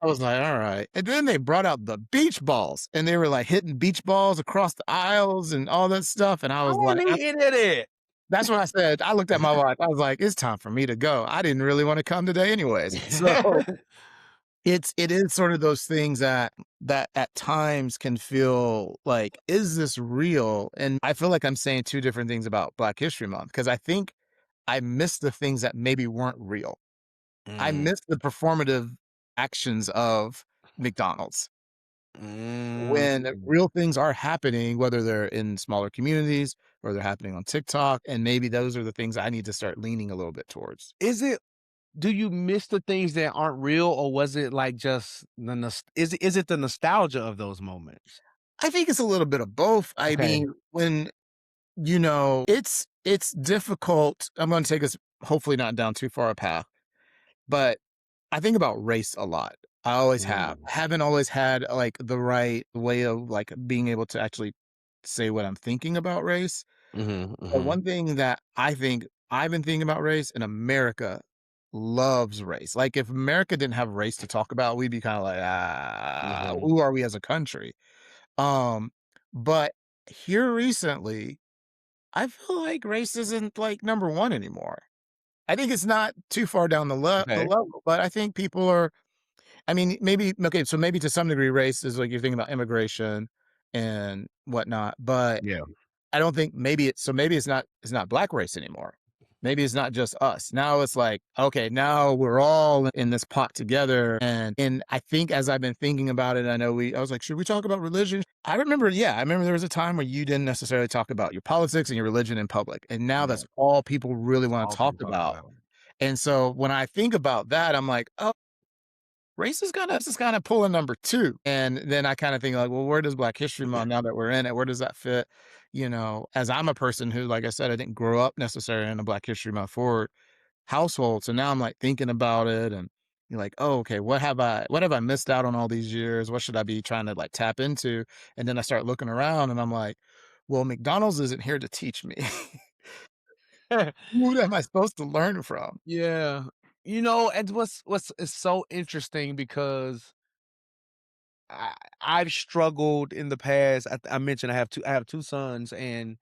I was like, all right. And then they brought out the beach balls and they were like hitting beach balls across the aisles and all that stuff. And I was I like, ain't eating it. that's what I said. I looked at my wife. I was like, it's time for me to go. I didn't really want to come today anyways. So it is sort of those things that at times can feel like, is this real? And I feel like I'm saying two different things about Black History Month because I think I missed the things that maybe weren't real. I Mm, missed the performative actions of McDonald's. When mm. real things are happening, whether they're in smaller communities or they're happening on TikTok, and maybe those are the things I need to start leaning a little bit towards. Is it Do you miss the things that aren't real, or was it, like, just is it the nostalgia of those moments? I think it's a little bit of both. I Okay. mean, when it's difficult. I'm going to take us hopefully not down too far a path, but I think about race a lot. I always have. Mm. Haven't always had like the right way of like being able to actually say what I'm thinking about race. Mhm, But mhm, one thing that I think I've been thinking about race and America loves race. Like if America didn't have race to talk about, we'd be kind of like, mhm. who are we as a country? Um, but here recently, I feel like race isn't like number one anymore. I think it's not too far down the Okay. level, but I think people are. I mean, maybe okay, so maybe to some degree, race is like you're thinking about immigration and whatnot, but Yeah. I don't think maybe it's not black race anymore. Maybe it's not just us. Now it's like, okay, now we're all in this pot together. And I think as I've been thinking about it, I was like, should we talk about religion? I remember there was a time where you didn't necessarily talk about your politics and your religion in public. And now Yeah. that's all people really That's want to all talk people talk about. about. And so when I think about that, I'm like, oh, race is kinda pulling number 2, and then I kinda think like, well, where does Black History Month now that we're in it, where does that fit? As I'm a person who, like I said, I didn't grow up necessarily in a Black History Month forward household, so now I'm, like, thinking about it and you're like, "Oh, okay, what have I missed out on all these years? What should I be trying to, like, tap into?" And then I start looking around and I'm like, "Well, McDonald's isn't here to teach me. Who am I supposed to learn from?" Yeah. And what's is so interesting because I I've struggled in the past. I mentioned I have two sons, and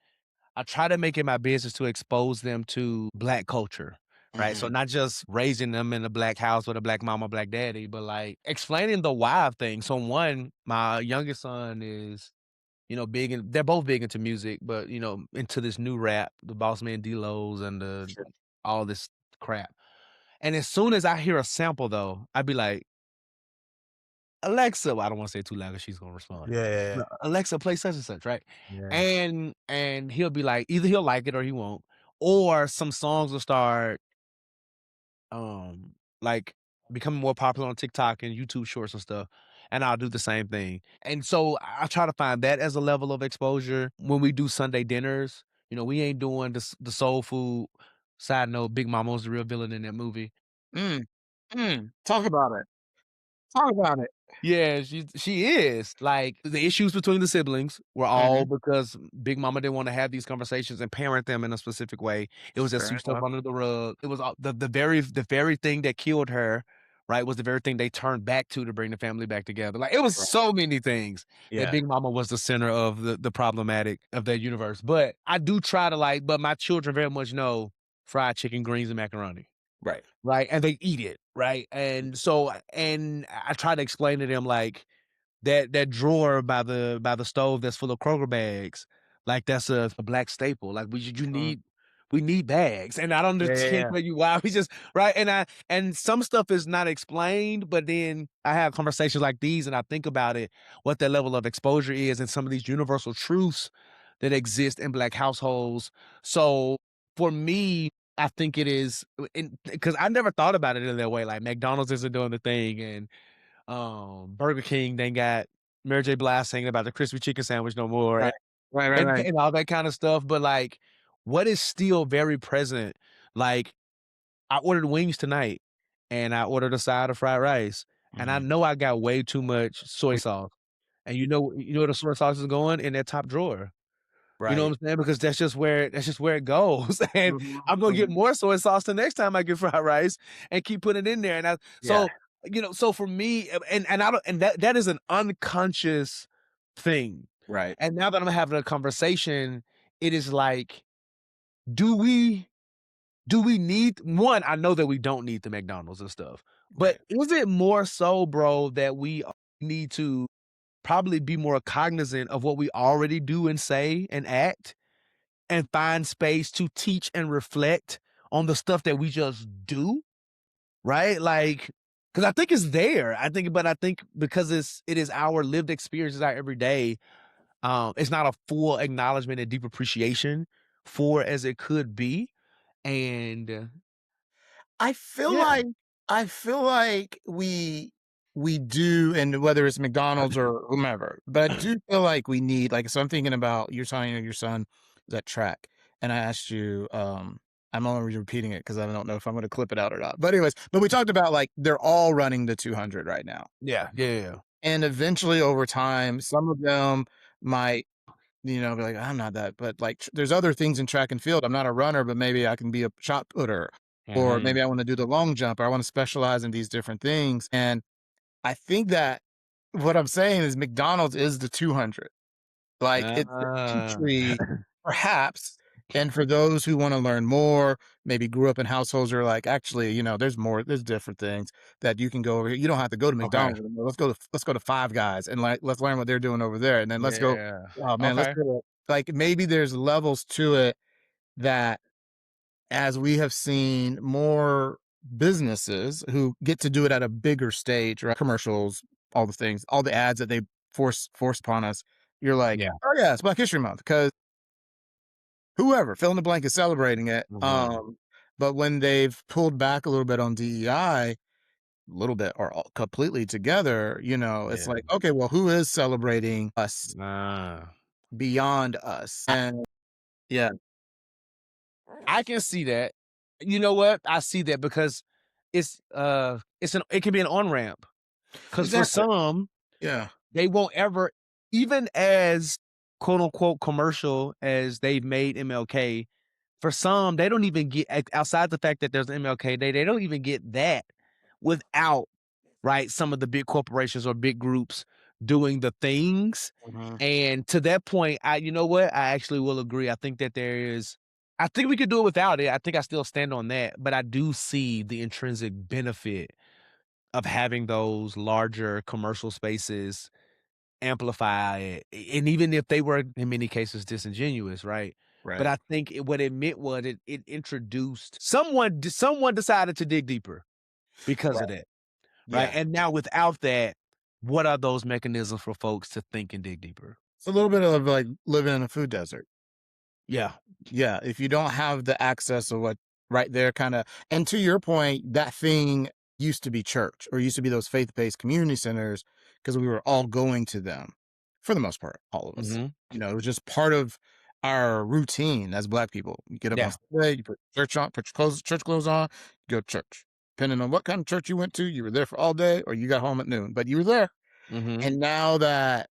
I try to make it my business to expose them to Black culture, right? So Mhm. not just raising them in a Black house with a Black mama, Black daddy, but, like, explaining the why of things. So, one, my youngest son is, big in they're both big into music, but, into this new rap, the Boss Man D-Los and all this crap. And as soon as I hear a sample, though, I'd be like, "Alexa," well, I don't wanna say it too loud 'cause she's gonna respond. Yeah, yeah, yeah. "Alexa, play such and such," right? Yeah. And he'll be like, either he'll like it or he won't, or some songs will start, like, becoming more popular on TikTok and YouTube Shorts and stuff, and I'll do the same thing. And so I try to find that as a level of exposure when we do Sunday dinners. We ain't doing the soul food. Side note, Big Mama was the real villain in that movie. Mm, talk about it. Talk about it. Yeah, she is. Like, the issues between the siblings were all Mhm. because Big Mama didn't wanna have these conversations and parent them in a specific way. It was just Fair sweep stuff enough. under the rug. It was all the very thing that killed her, right, was the very thing they turned back to bring the family back together. Like, it was Right. so many things that Yeah. Big Mama was the center of the problematic of their universe. But I do try to, like, but my children very much know fried chicken, greens, and macaroni. Right. Right, and they eat it, right? And so and I try to explain to them, like, that drawer by the stove that's full of Kroger bags, like, that's a black staple, like, Mhm. we need bags, and I don't Yeah, yeah, understand yeah. tell you why, we just right, and some stuff is not explained, but then I have conversations like these, and I think about it, what that level of exposure is, and some of these universal truths that exist in Black households. So, for me, I think it is, because I never thought about it in that way, like, McDonald's isn't doing the thing, and Burger King, they got Mary J. Blige singing about the crispy chicken sandwich no more, Right. Right, right, right. and all that kinda stuff, but, like, what is still very present, like, I ordered wings tonight, and I ordered a side of fried rice, and I Mhm. know I got way too much soy We sauce, and you know where the soy sauce is going? In that top drawer. You know Right. what I'm saying? Because that's just where it goes, and Mhm, I'm gonna get mhm. more soy sauce the next time I get fried rice and keep putting it in there, and Yeah. so for me, and I don't and that is an unconscious thing, Right. and now that I'm having a conversation, it is like, do we do we need one, I know that we don't need the McDonald's and stuff, but Right. is it more so, bro, that we need to probably be more cognizant of what we already do and say and act? And find space to teach and reflect on the stuff that we just do, right? Like, because I think it's there. I think because it is our lived experiences, our everyday, it's not a full acknowledgement and deep appreciation for as it could be. And I feel yeah. like I feel like we do, and whether it's McDonald's or whomever, but I do feel like we need, like, so I'm thinking about you're telling your son that track, and I asked you, I'm only repeating it because I don't know if I'm gonna clip it out or not. But anyways, but we talked about, like, they're all running the 200 right now. Yeah, yeah, yeah. And eventually over time, some of them might, be like, I'm not that, but like there's other things in track and field. I'm not a runner, but maybe I can be a shot putter, or Mhm. maybe I want to do the long jump, or I want to specialize in these different things. And I think that what I'm saying is McDonald's is the 200. Like, it's the Ah. entry, perhaps, and for those who wanna learn more, maybe grew up in households who are like, "Actually, there's more, there's different things that you can go over here. You don't have to go to Okay. McDonald's anymore. Let's go to Five Guys, and, like, let's learn what they're doing over there, and then let's go, Yeah. oh, man, let's Okay. go to," like, maybe there's levels to it that, as we have seen more businesses who get to do it at a bigger stage, right? Commercials, all the things, all the ads that they force upon us. You're like, Yeah. oh yeah, it's Black History Month because whoever fill in the blank is celebrating it. Mhm. But when they've pulled back a little bit on DEI, a little bit or completely together, it's Yeah. like, okay, well, who is celebrating us Ah. beyond us? And yeah, I can see that. You know what? I see that because it can be an on-ramp. Because for exactly. some, Yeah. they won't ever, even as quote unquote commercial as they've made MLK, for some, they don't even get outside the fact that there's MLK Day, they don't even get that without, right, some of the big corporations or big groups doing the things. Mhm. And to that point, you know what? I actually will agree. I think we could do it without it. I think I still stand on that, but I do see the intrinsic benefit of having those larger commercial spaces amplify it. And even if they were in many cases disingenuous, right? But Right. I think what it meant was it introduced someone decided to dig deeper because of Right. that. Right, Yeah. and now without that, what are those mechanisms for folks to think and dig deeper? It's a little bit of like living in a food desert. Yeah. Yeah, if you don't have the access of what right there kinda, and to your point, that thing used to be church, or used to be those faith-based community centers because we were all going to them, for the most part, all of us. Mhm. It was just part of our routine as Black people. You get up on Yeah. Sunday, you put church on, put your church clothes on, you go to church. depending on what kind of church you went to, you were there for all day or you got home at noon, but you were there. Mhm. And now that,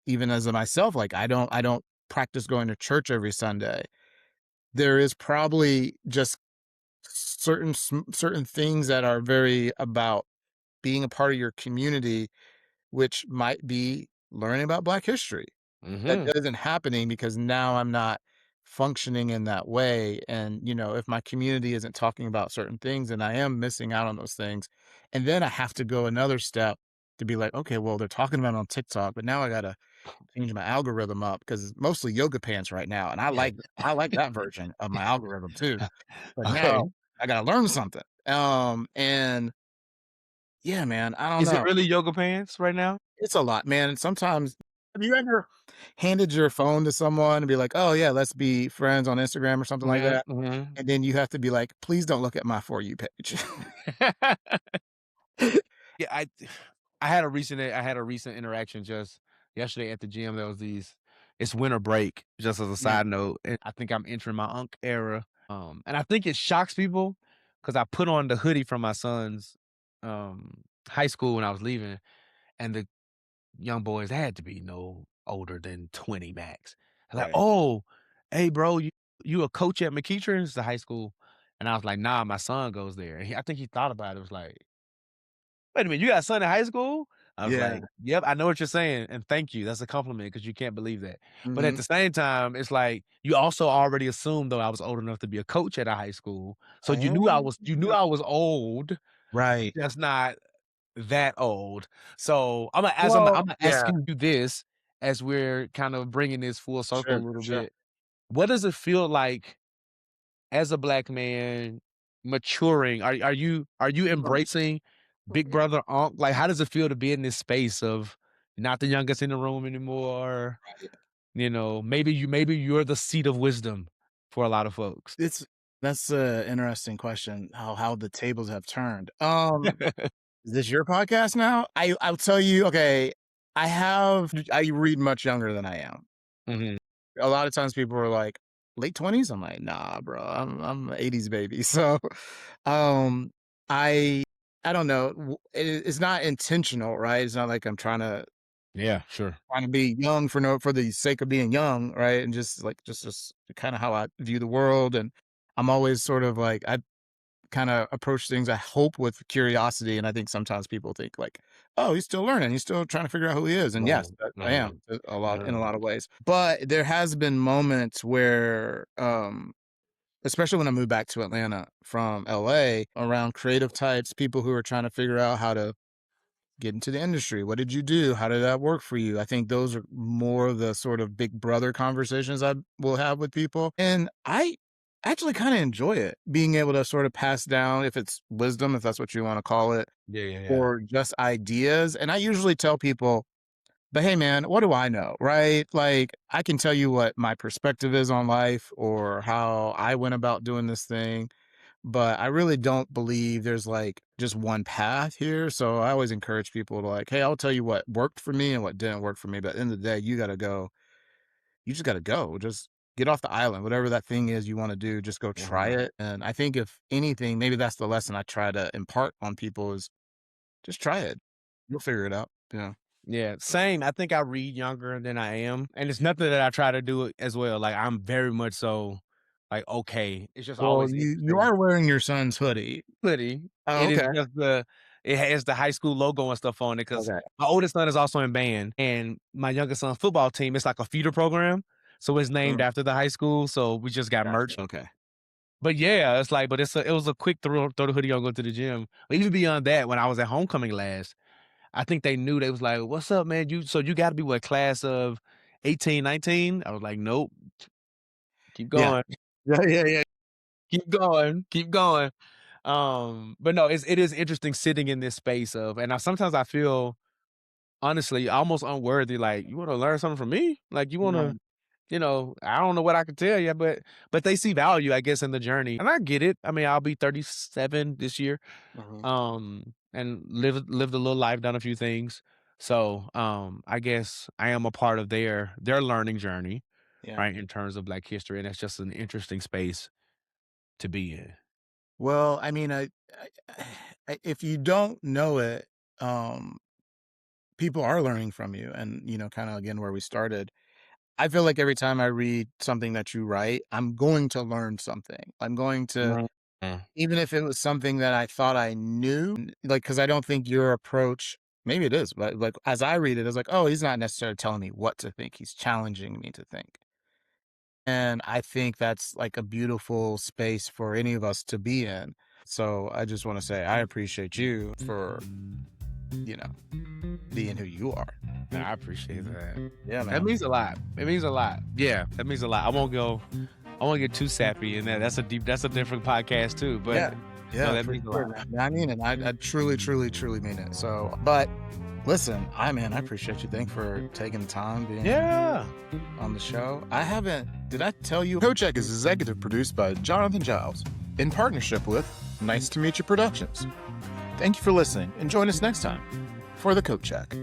even as a myself, like I don't practice going to church every Sunday. There is probably just certain things that are very about being a part of your community, which might be learning about Black history. That Mhm. isn't happening because now I'm not functioning in that way. And, if my community isn't talking about certain things and I am missing out on those things, and then I have to go another step to be like, okay, well, they're talking about it on TikTok, but now I gotta change my algorithm up because it's mostly yoga pants right now. And I like that version of my algorithm too. But Okay. now I gotta learn something. And yeah, man, I don't Is it know. really yoga pants right now? It's a lot, man. And sometimes have you ever handed your phone to someone and be like, "Oh, yeah, let's be friends on Instagram," or something like Mhm, that? mhm. And then you have to be like, "Please don't look at my For You page." Yeah, I had a recent interaction just yesterday at the gym. There was these It's winter break, just as a Yeah, side note, and I think I'm entering my Unk era. And I think it shocks people because I put on the hoodie from my son's high school when I was leaving, and the young boys had to be no older than 20 max. They're like, right. "Oh, hey, bro, you a coach at McEachern's, the high school?" And I was like, "Nah, my son goes there." And I think he thought about it. Was like, "Wait a minute, you got a son in high school?" I was Yeah. like, "Yep, I know what you're saying, and thank you. That's a compliment because you can't believe that." But at Mhm. the same time, it's like you also already assumed though I was old enough to be a coach at a high school, so you knew Yeah. I was old, Right. just not that old. So Well, I'm yeah. asking you this as we're kind of bringing this full circle Sure, a little sure. bit. What does it feel like as a black man maturing? Are you Mhm. embracing big brother Unc? Like, how does it feel to be in this space of not the youngest in the room anymore? Right. Maybe you're the seat of wisdom for a lot of folks. That's a interesting question, how the tables have turned. Is this your podcast now? I'll tell you, okay, I read much younger than I am. Mhm. A lot of times people are like, "Late 20s?" I'm like, "Nah, bro, I'm a '80s baby." So, um, I I don't know, it's not intentional, right? It's not like I'm Yeah, sure. trying to be young for the sake of being young, right? And just kinda how I view the world, and I'm always sort of like I kinda approach things, I hope, with curiosity, and I think sometimes people think like, "Oh, he's still learning, he's still trying to figure out who he is," and yes, No, I no, am in a no. lot of ways. But there has been moments where, especially when I moved back to Atlanta from LA, around creative types, people who are trying to figure out how to get into the industry. What did you do? How did that work for you? I think those are more of the sort of big brother conversations I will have with people. And I actually kind of enjoy it, being able to sort of pass down, if it's wisdom, if that's what you want to call it, Yeah, yeah, yeah. or just ideas. And I usually tell people, but hey, man, what do I know? Right? Like, I can tell you what my perspective is on life or how I went about doing this thing, but I really don't believe there's like just one path here. So I always encourage people to like, hey, I'll tell you what worked for me and what didn't work for me. But at the end of the day, you got to go. You just got to go. Just get off the island. Whatever that thing is you want to do, just go try Mhm. it. And I think if anything, maybe that's the lesson I try to impart on people is just try it. You'll figure it out. Yeah. Yeah, same. I think I read younger than I am, and it's nothing that I try to do it as well. Like, I'm very much so, like, okay. It's just Well, always you interesting. are wearing your son's hoodie. Hoodie. Oh, It is okay. just it has the high school logo and stuff on it because Okay. my oldest son is also in band, and my youngest son's football team, it's like a feeder program, so it's named Mm, after the high school, so we just got gotcha. merch. Okay. But yeah, it's like, it was a quick throw the hoodie on, go to the gym. But even beyond that, when I was at homecoming last, I think they knew. They was like, "What's up, man? You gotta be what, class of 18, 19?" I was like, "Nope, keep Yeah. going, Yeah. Yeah. Yeah. keep going, keep going." But no, it is interesting sitting in this space of, and sometimes I feel honestly almost unworthy. Like, you want to learn something from me? Like, you want to, Right. I don't know what I can tell you, but they see value, I guess, in the journey, and I get it. I mean, I'll be 37 this year, Mhm. and lived a little life, done a few things. So, I guess I am a part of their learning journey, Yeah. right, in terms of Black history, and it's just an interesting space to be in. Well, I mean, if you don't know it, um, people are learning from you, and kind of again where we started. I feel like every time I read something that you write, I'm going to learn something. I'm going to, Mm. even if it was something that I thought I knew, like, because I don't think your approach, maybe it is, but like as I read it, it's like, oh, he's not necessarily telling me what to think. He's challenging me to think. And I think that's like a beautiful space for any of us to be in. So I just want to say I appreciate you for, you know, being who you are. I appreciate that. Yeah, That man. means a lot. It means a lot. Yeah, that means a lot. I won't get too sappy in that. That's a different podcast too. But Yeah. no, Yeah, that for means a sure, lot. man. I mean it. I truly, truly, truly mean it. So, but listen, I appreciate you. Thanks for taking the time being Yeah. on the show. Did I tell you? Coach Check is executive produced by Jonathan Giles in partnership with Nice to Meet You Productions. Thank you for listening and join us next time for the Coach Check.